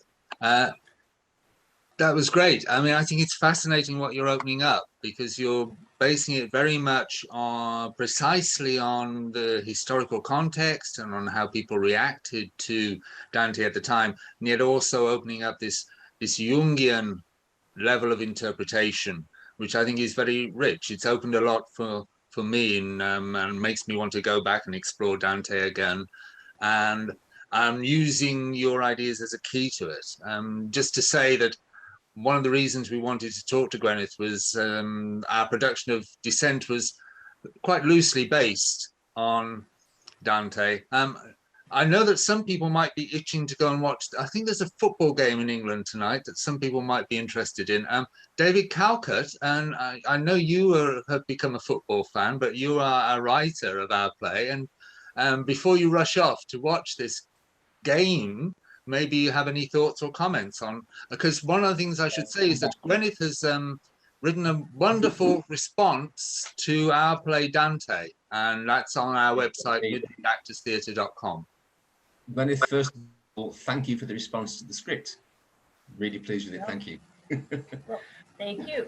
S1: That was great. I mean, I think it's fascinating what you're opening up, because you're basing it very much on precisely on the historical context and on how people reacted to Dante at the time, and yet also opening up this Jungian level of interpretation, which I think is very rich. It's opened a lot for me, and makes me want to go back and explore Dante again. And I'm using your ideas as a key to it. Just to say that one of the reasons we wanted to talk to Gwenyth was our production of Descent was quite loosely based on Dante. I know that some people might be itching to go and watch. I think there's a football game in England tonight that some people might be interested in. David Calcutt, and I know you have become a football fan, but you are a writer of our play. And before you rush off to watch this game, maybe you have any thoughts or comments on, because one of the things I should say is that Gwenyth has written a wonderful response to our play Dante, and that's on our website, mythicactorstheatre.com.
S4: Gwenyth, first of all, thank you for the response to the script. Really pleased with it, thank you.
S2: Well, thank you.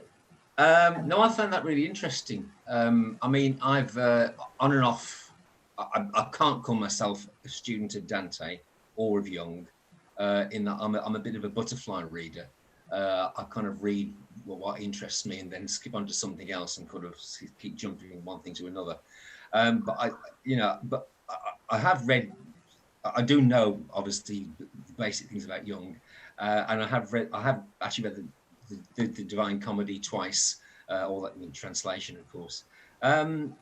S4: No, I found that really interesting. I mean, I've on and off, I can't call myself a student of Dante or of Jung, in that I'm a bit of a butterfly reader. I kind of read what interests me and then skip on to something else and kind of keep jumping from one thing to another. But I have read, I do know obviously the basic things about Jung, and I have actually read the Divine Comedy twice, all that in translation, of course. I mean,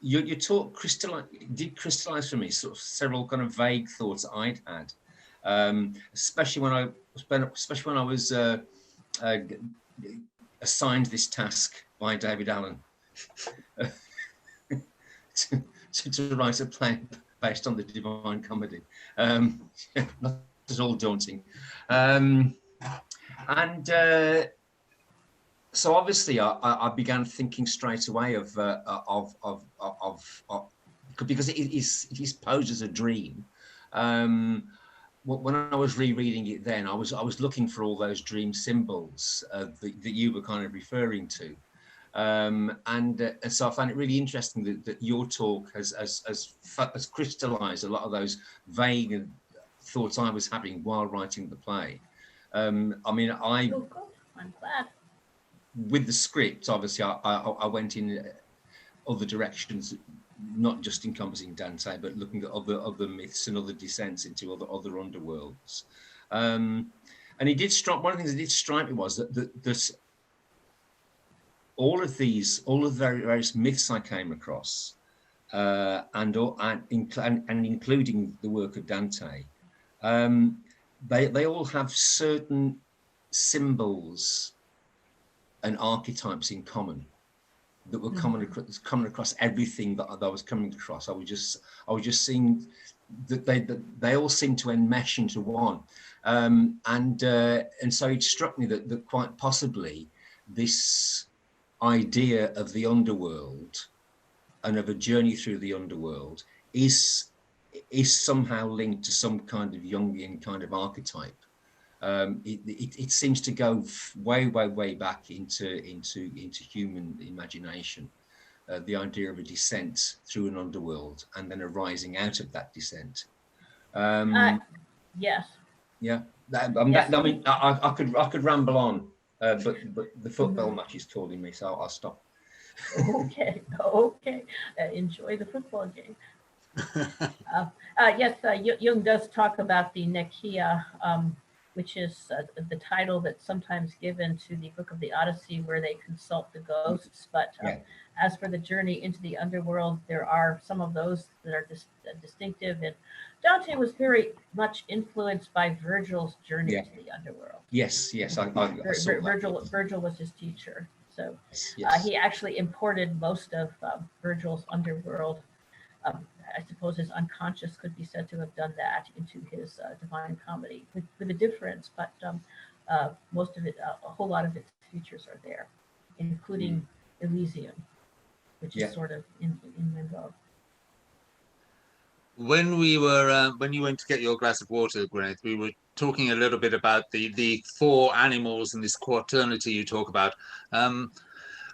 S4: your talk did crystallize for me sort of several kind of vague thoughts I'd had, especially when I was assigned this task by David Allen to write a play based on the Divine Comedy. Not at all daunting. So obviously I began thinking straight away of because it is posed as a dream. When I was rereading it then, I was looking for all those dream symbols that you were kind of referring to. And so I found it really interesting that your talk has crystallized a lot of those vague thoughts I was having while writing the play. I mean, I'm
S2: glad.
S4: With the script, obviously, I went in other directions, not just encompassing Dante, but looking at other myths and other descents into other underworlds. And it did strike. One of the things that did strike me was that all of the various myths I came across, and including the work of Dante, they all have certain symbols and archetypes in common that were common across everything that I was coming across. I was just seeing that they all seem to enmesh into one, and so it struck me that quite possibly this idea of the underworld and of a journey through the underworld is somehow linked to some kind of Jungian kind of archetype. It seems to go way back into human imagination. The idea of a descent through an underworld and then a rising out of that descent.
S2: Yes.
S4: Yeah.
S2: Yes.
S4: I mean, I could ramble on, but the football match is calling me, so I'll stop.
S2: Okay. Enjoy the football game. Yes, Jung does talk about the Nekia, which is the title that's sometimes given to the Book of the Odyssey, where they consult the ghosts. But as for the journey into the underworld, there are some of those that are distinctive. And Dante was very much influenced by Virgil's journey to the underworld.
S4: Yes, I saw that.
S2: Virgil was his teacher. So
S4: yes.
S2: He actually imported most of Virgil's underworld. I suppose his unconscious could be said to have done that into his Divine Comedy, with a difference, but most of it, a whole lot of its features are there, including Elysium. which
S4: Yeah.
S2: is sort of in limbo.
S1: When we were when you went to get your glass of water, Gwenyth, we were talking a little bit about the four animals and this quaternity you talk about.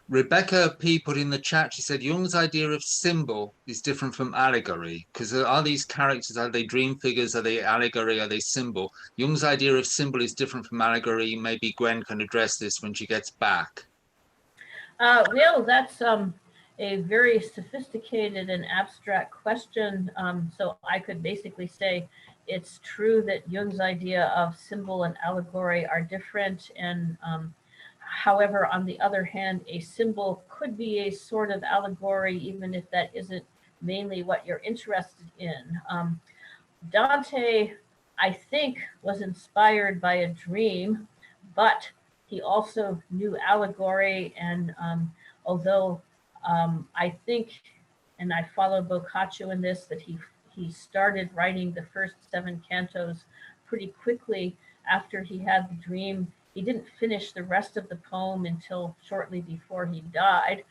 S1: Rebecca P put in the chat, she said Jung's idea of symbol is different from allegory, because are these characters, are they dream figures, are they allegory, are they symbol? Jung's idea of symbol is different from allegory. Maybe Gwen can address this when she gets back.
S2: Well, that's a very sophisticated and abstract question. So I could basically say it's true that Jung's idea of symbol and allegory are different. And however, on the other hand, a symbol could be a sort of allegory, even if that isn't mainly what you're interested in. Dante, I think, was inspired by a dream, but he also knew allegory. And although I think, and I follow Boccaccio in this, that he started writing the first 7 cantos pretty quickly after he had the dream. He didn't finish the rest of the poem until shortly before he died.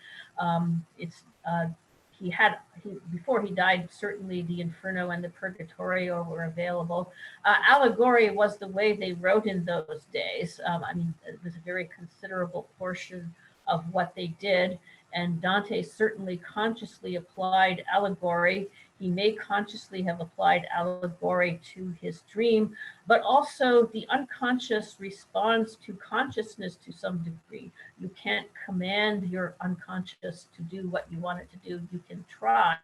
S2: Before he died, certainly the Inferno and the Purgatorio were available. Allegory was the way they wrote in those days. I mean, it was a very considerable portion of what they did. And Dante certainly consciously applied allegory. He may consciously have applied allegory to his dream, but also the unconscious responds to consciousness to some degree. You can't command your unconscious to do what you want it to do. You can try,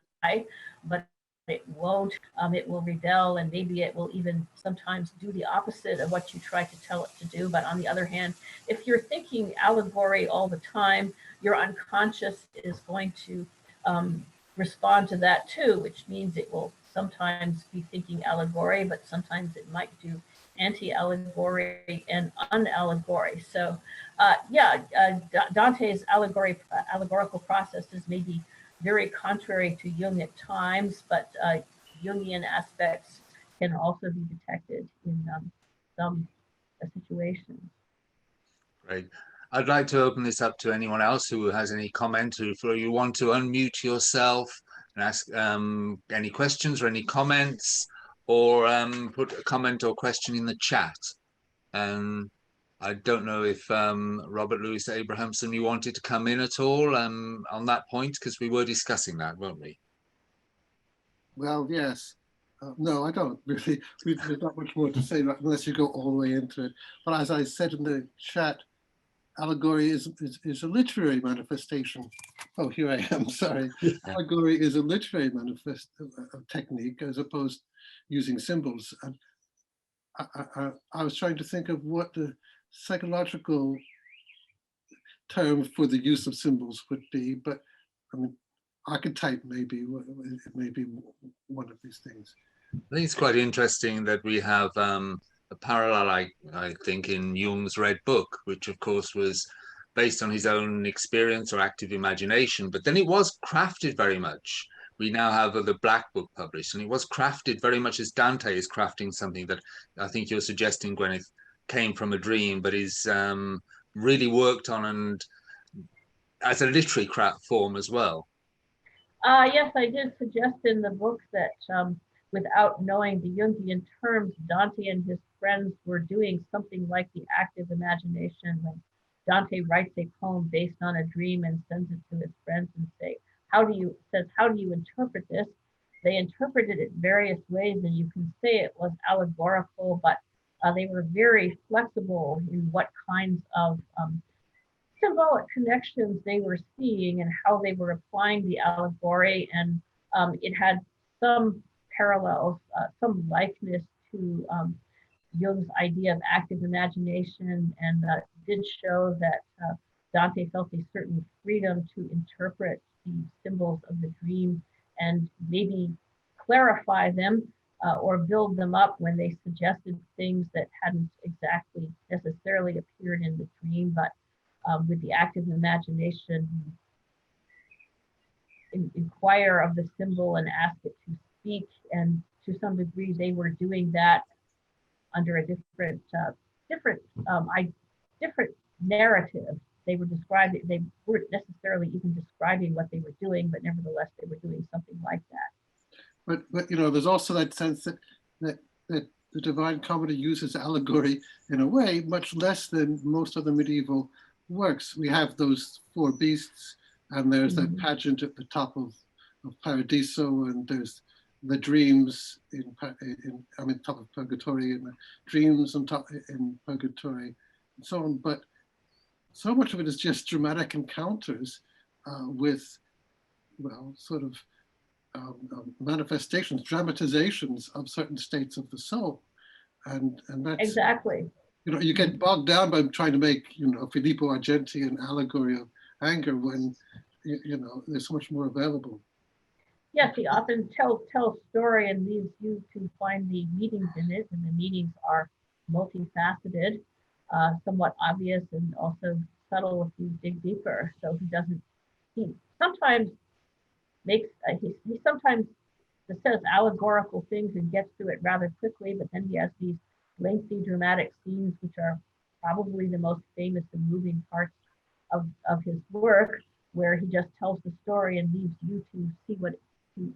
S2: but it won't. It will rebel, and maybe it will even sometimes do the opposite of what you try to tell it to do. But on the other hand, if you're thinking allegory all the time, your unconscious is going to respond to that too, which means it will sometimes be thinking allegory, but sometimes it might do anti-allegory and unallegory. So Dante's allegorical processes may be very contrary to Jung at times, but Jungian aspects can also be detected in some situations.
S1: Great. I'd like to open this up to anyone else who has any comment. If you want to unmute yourself and ask any questions or any comments, or put a comment or question in the chat. I don't know if Robert Louis Abrahamson, you wanted to come in at all on that point, because we were discussing that, weren't we?
S3: Well, yes. No, I don't really. There's not much more to say unless you go all the way into it. But as I said in the chat, allegory is a literary manifestation. Oh, here I am, sorry. Allegory is a literary technique as opposed to using symbols. And I was trying to think of what the psychological term for the use of symbols would be, but I mean, archetype may be one of these things.
S1: I think it's quite interesting that we have a parallel, I think, in Jung's Red Book, which of course was based on his own experience or active imagination, but then it was crafted very much. We now have the Black Book published, and it was crafted very much as Dante is crafting something that I think you're suggesting, Gwenyth, came from a dream, but is really worked on and as a literary craft form as well.
S2: Yes, I did suggest in the book that without knowing the Jungian terms, Dante and his friends were doing something like the active imagination. When Dante writes a poem based on a dream and sends it to his friends and says, how do you interpret this? They interpreted it various ways, and you can say it was allegorical, but they were very flexible in what kinds of symbolic connections they were seeing and how they were applying the allegory. And it had some parallels, some likeness to Jung's idea of active imagination, and did show that Dante felt a certain freedom to interpret the symbols of the dream and maybe clarify them or build them up when they suggested things that hadn't exactly necessarily appeared in the dream, but with the active imagination, inquire of the symbol and ask it to speak. And to some degree, they were doing that under a different narrative. they were describing, they weren't necessarily even describing what they were doing, but nevertheless, they were doing something like that.
S3: But you know, there's also that sense that the Divine Comedy uses allegory in a way much less than most other medieval works. We have those four beasts, and there's that pageant at the top of Paradiso, and there's the dreams top of Purgatorio, and the dreams on top in Purgatorio, and so on. But so much of it is just dramatic encounters with, well, sort of manifestations, dramatizations of certain states of the soul, and that's
S2: exactly.
S3: You know, you get bogged down by trying to make, you know, Filippo Argenti an allegory of anger when you know there's so much more available.
S2: Yes, he often tells a story and leaves you to find the meanings in it, and the meanings are multifaceted, somewhat obvious, and also subtle if you dig deeper. So he sometimes makes, he sometimes says allegorical things and gets through it rather quickly, but then he has these lengthy dramatic scenes, which are probably the most famous and moving parts of his work, where he just tells the story and leaves you to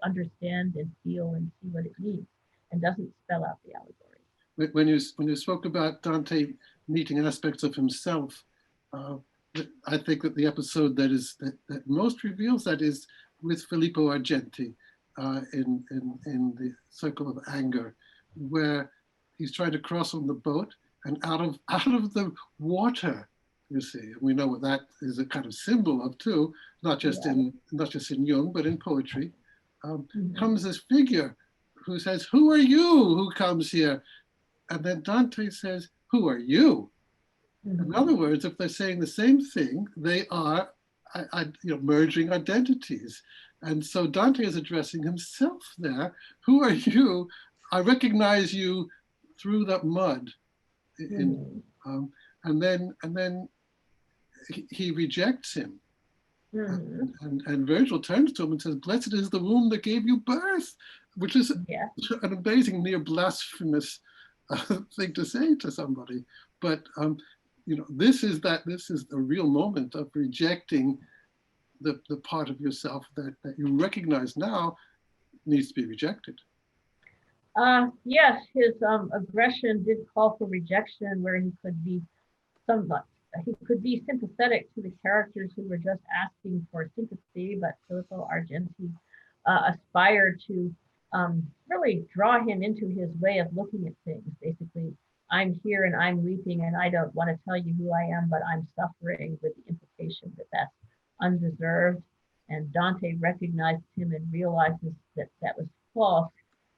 S2: understand and feel and see what it means, and doesn't spell out the allegory.
S3: When you spoke about Dante meeting aspects of himself, I think that the episode that most reveals that is with Filippo Argenti in the Circle of Anger, where he's trying to cross on the boat, and out of the water, you see, we know what that is a kind of symbol of too, not just in Jung, but in poetry, comes this figure who says, "Who are you who comes here?" And then Dante says, "Who are you?" In other words, if they're saying the same thing, they are merging identities. And so Dante is addressing himself there. Who are you? I recognize you through that mud. And then he rejects him. And Virgil turns to him and says, "Blessed is the womb that gave you birth," which is an amazing, near blasphemous thing to say to somebody. But this is the real moment of rejecting the part of yourself that you recognize now needs to be rejected.
S2: Yes, his aggression did call for rejection, where he could be sympathetic to the characters who were just asking for sympathy, but Filippo Argenti aspired to really draw him into his way of looking at things. Basically, I'm here and I'm weeping, and I don't want to tell you who I am, but I'm suffering, with the implication that that's undeserved. And Dante recognized him and realizes that that was false.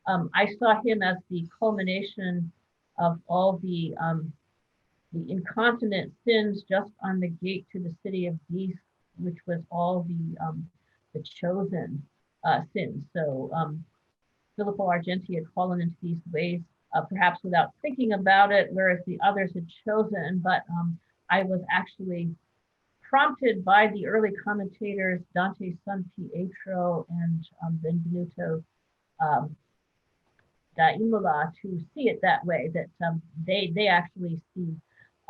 S2: I saw him as the culmination of all the incontinent sins just on the gate to the city of geese, which was all the chosen sins. So Filippo Argenti had fallen into these ways, perhaps without thinking about it, whereas the others had chosen. But I was actually prompted by the early commentators, Dante's son Pietro and Benvenuto da Imola, to see it that way, that they actually see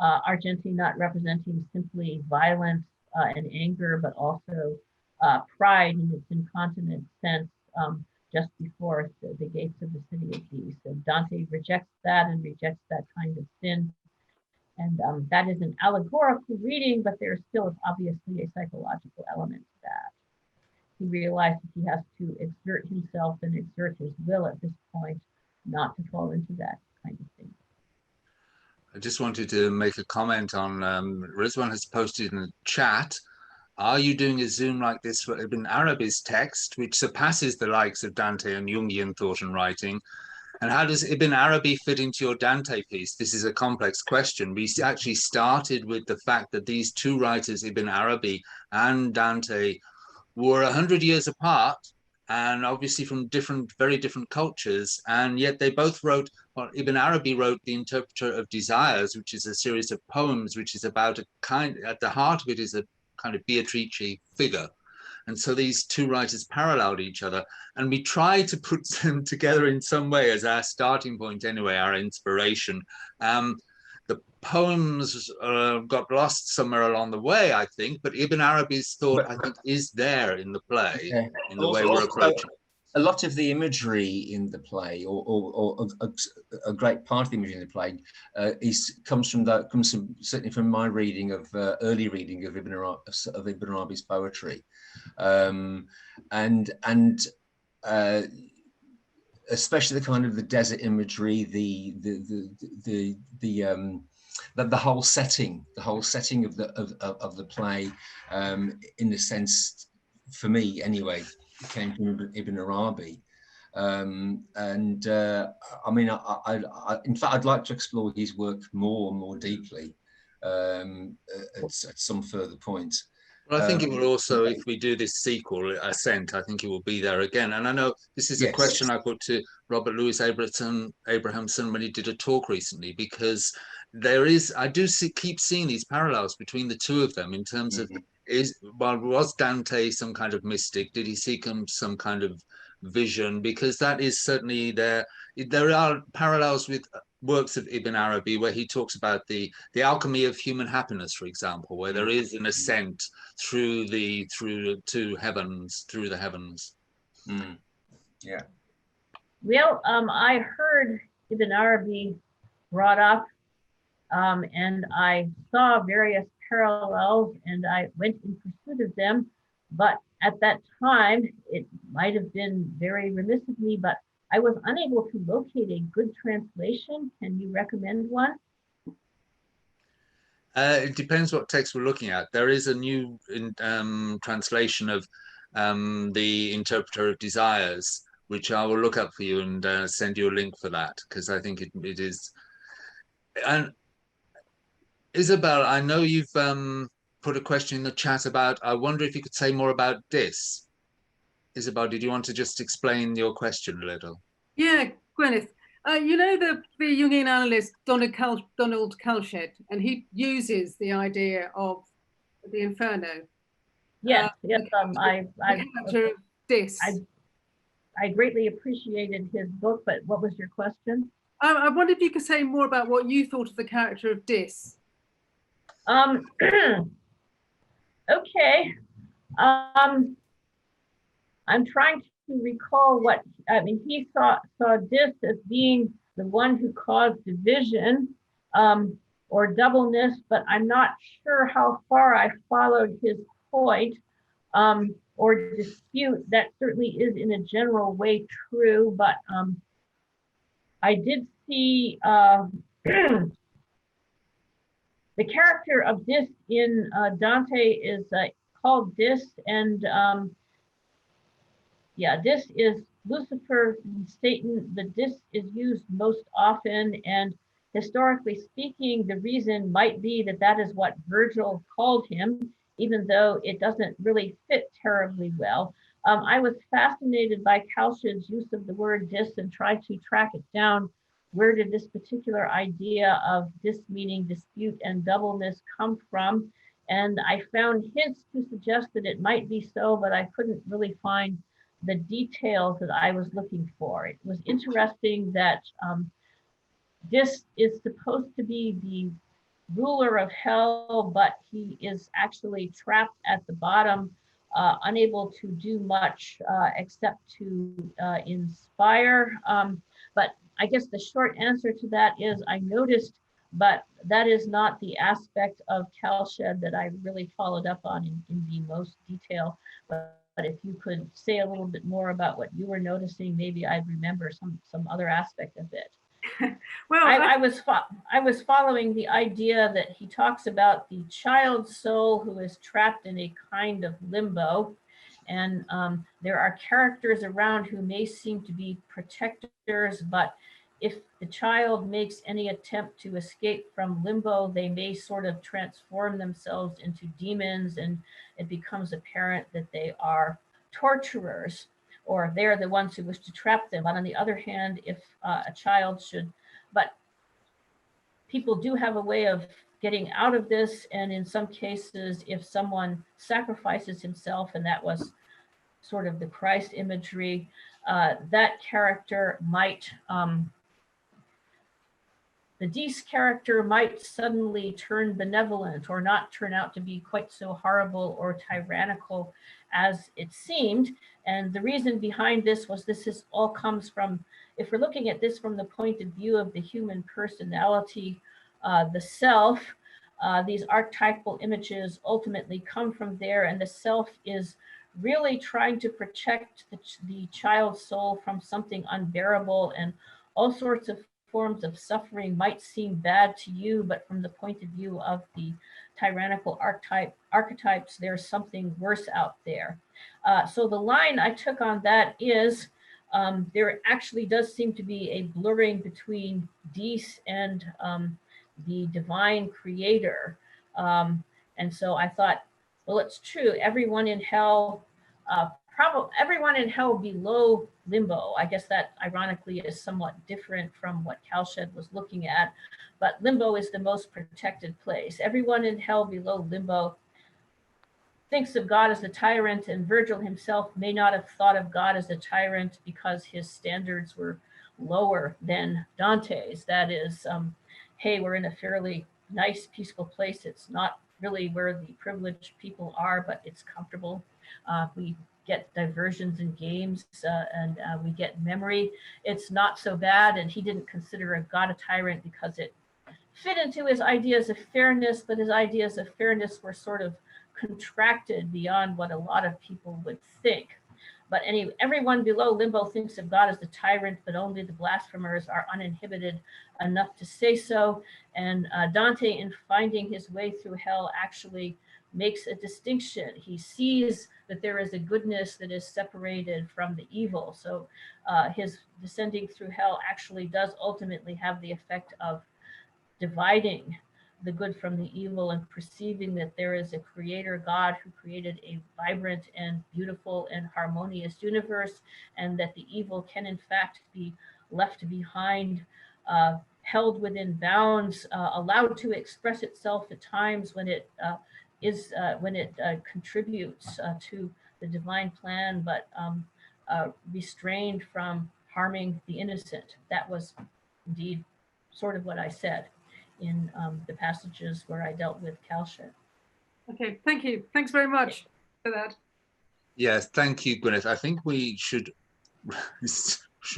S2: Argenti not representing simply violence and anger, but also pride in its incontinent sense, just before the gates of the city of geese. So Dante rejects that and rejects that kind of sin. And that is an allegorical reading, but there still is obviously a psychological element to that. He realizes he has to exert himself and exert his will at this point, not to fall into that kind of thing.
S1: I just wanted to make a comment on, Rizwan has posted in the chat, are you doing a Zoom like this for Ibn Arabi's text, which surpasses the likes of Dante and Jungian thought and writing? And how does Ibn Arabi fit into your Dante piece? This is a complex question. We actually started with the fact that these two writers, Ibn Arabi and Dante, were 100 years apart, and obviously from very different cultures. And yet they both wrote, well, Ibn Arabi wrote The Interpreter of Desires, which is a series of poems, which is about at the heart of it is a kind of Beatrice figure. And so these two writers paralleled each other, and we tried to put them together in some way as our starting point anyway, our inspiration. the poems got lost somewhere along the way, I think, but Ibn Arabi's thought, I think, is there in the play, in the way we're approaching.
S4: A lot of the imagery in the play, or a great part of the imagery in the play, comes from certainly from my reading of early reading of Ibn Arabi's poetry, and especially the kind of the desert imagery, the whole setting of the play, in a sense, for me anyway, came from Ibn Arabi. I mean, in fact, I'd like to explore his work more deeply at some further point.
S1: Well, I think it will also, if we do this sequel, Ascent, I think it will be there again. And I know this is a question I put to Robert Louis Abrahamson when he did a talk recently, because I do keep seeing these parallels between the two of them in terms of, was Dante some kind of mystic? Did he seek some kind of vision? Because that is certainly there. There are parallels with works of Ibn Arabi where he talks about the alchemy of human happiness, for example, where there is an ascent through the heavens.
S4: Yeah.
S2: Well, I heard Ibn Arabi brought up, and I saw various parallels, and I went in pursuit of them. But at that time, it might have been very remiss of me, but I was unable to locate a good translation. Can you recommend one?
S1: It depends what text we're looking at. There is a new translation of the Interpreter of Desires, which I will look up for you and send you a link for that, because I think it is. And Isabel, I know you've put a question in the chat about, I wonder if you could say more about Dis. Isabel, did you want to just explain your question a little?
S5: Yeah, Gwenyth. You know the Jungian analyst Donald Calcutt, and he uses the idea of the Inferno.
S2: Yes, I greatly appreciated his book, but what was your question?
S5: I wonder if you could say more about what you thought of the character of Dis.
S2: Okay. I'm trying to recall what, I mean, he saw Dis as being the one who caused division or doubleness, but I'm not sure how far I followed his point or dispute. That certainly is in a general way true, but I did see the character of Dis in Dante is called Dis, and Dis is Lucifer and Satan. The Dis is used most often, and historically speaking, the reason might be that is what Virgil called him, even though it doesn't really fit terribly well. I was fascinated by Calcutt's use of the word Dis and tried to track it down. Where did this particular idea of Dis meaning dispute and doubleness come from? And I found hints to suggest that it might be so, but I couldn't really find the details that I was looking for. It was interesting that Dis is supposed to be the ruler of hell, but he is actually trapped at the bottom, unable to do much except to inspire. But I guess the short answer to that is I noticed, but that is not the aspect of Calcutt that I really followed up on in the most detail. But if you could say a little bit more about what you were noticing, maybe I'd remember some other aspect of it.
S5: Well,
S2: I was following the idea that he talks about the child soul who is trapped in a kind of limbo, and there are characters around who may seem to be protectors, but if the child makes any attempt to escape from limbo, they may sort of transform themselves into demons, and it becomes apparent that they are torturers, or they're the ones who wish to trap them. But on the other hand, if a child but people do have a way of getting out of this, and in some cases, if someone sacrifices himself, and that was sort of the Christ imagery, that character might the Dees character might suddenly turn benevolent or not turn out to be quite so horrible or tyrannical as it seemed. And the reason behind this was all comes from, if we're looking at this from the point of view of the human personality, the self, these archetypal images ultimately come from there, and the self is really trying to protect the child's soul from something unbearable, and all sorts of forms of suffering might seem bad to you, but from the point of view of the tyrannical archetypes, there's something worse out there. So the line I took on that is, there actually does seem to be a blurring between Dees and the divine creator. And so I thought, well, it's true, everyone in hell, everyone in hell below limbo. I guess that ironically is somewhat different from what Calcutt was looking at, but limbo is the most protected place. Everyone in hell below limbo thinks of God as a tyrant, and Virgil himself may not have thought of God as a tyrant because his standards were lower than Dante's. That is, hey, we're in a fairly nice, peaceful place. It's not really where the privileged people are, but it's comfortable. We get diversions in games, and we get memory. It's not so bad, and he didn't consider a God a tyrant because it fit into his ideas of fairness, but his ideas of fairness were sort of contracted beyond what a lot of people would think. But anyway, everyone below limbo thinks of God as the tyrant, but only the blasphemers are uninhibited enough to say so. And Dante, in finding his way through hell, actually makes a distinction. He sees that there is a goodness that is separated from the evil. So his descending through hell actually does ultimately have the effect of dividing the good from the evil and perceiving that there is a creator God who created a vibrant and beautiful and harmonious universe, and that the evil can in fact be left behind, held within bounds, allowed to express itself at times when it contributes to the divine plan, but restrained from harming the innocent. That was indeed sort of what I said in the passages where I dealt with Calcutt.
S5: Okay, thank you. Thanks very much for that.
S1: Yes, thank you, Gwenyth. I think we should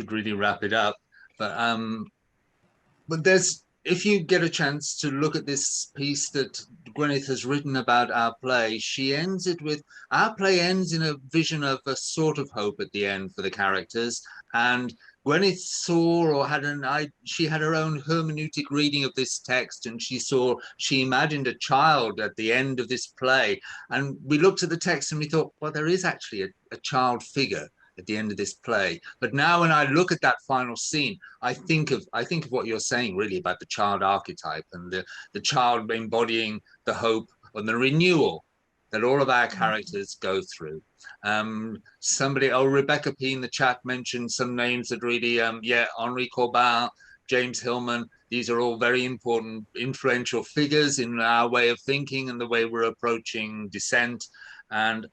S1: really wrap it up. But there's, if you get a chance to look at this piece that Gwenyth has written about our play, she ends it with, our play ends in a vision of a sort of hope at the end for the characters. And Gwenyth saw, or she had her own hermeneutic reading of this text, and she imagined a child at the end of this play. And we looked at the text and we thought, well, there is actually a child figure at the end of this play. But now when I look at that final scene, I think of what you're saying really about the child archetype and the child embodying the hope and the renewal that all of our characters go through. Rebecca P in the chat mentioned some names that really, Henri Corbin, James Hillman, these are all very important, influential figures in our way of thinking and the way we're approaching dissent. And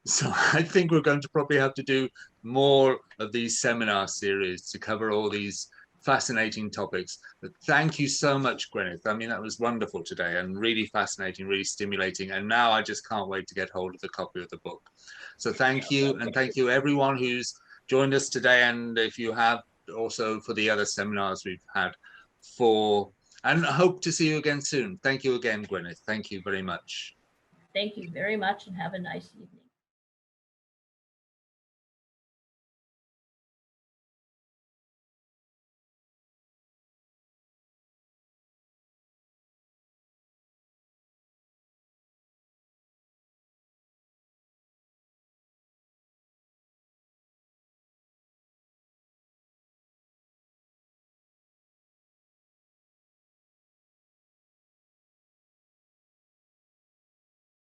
S1: so I think we're going to probably have to do more of these seminar series to cover all these fascinating topics. But thank you so much, Gwenyth. I mean, that was wonderful today and really fascinating, really stimulating. And now I just can't wait to get hold of the copy of the book. So thank you. And thank you everyone who's joined us today. And if you have also for the other seminars we've had and I hope to see you again soon. Thank you again, Gwenyth. Thank you very much.
S2: Thank you very much and have a nice evening.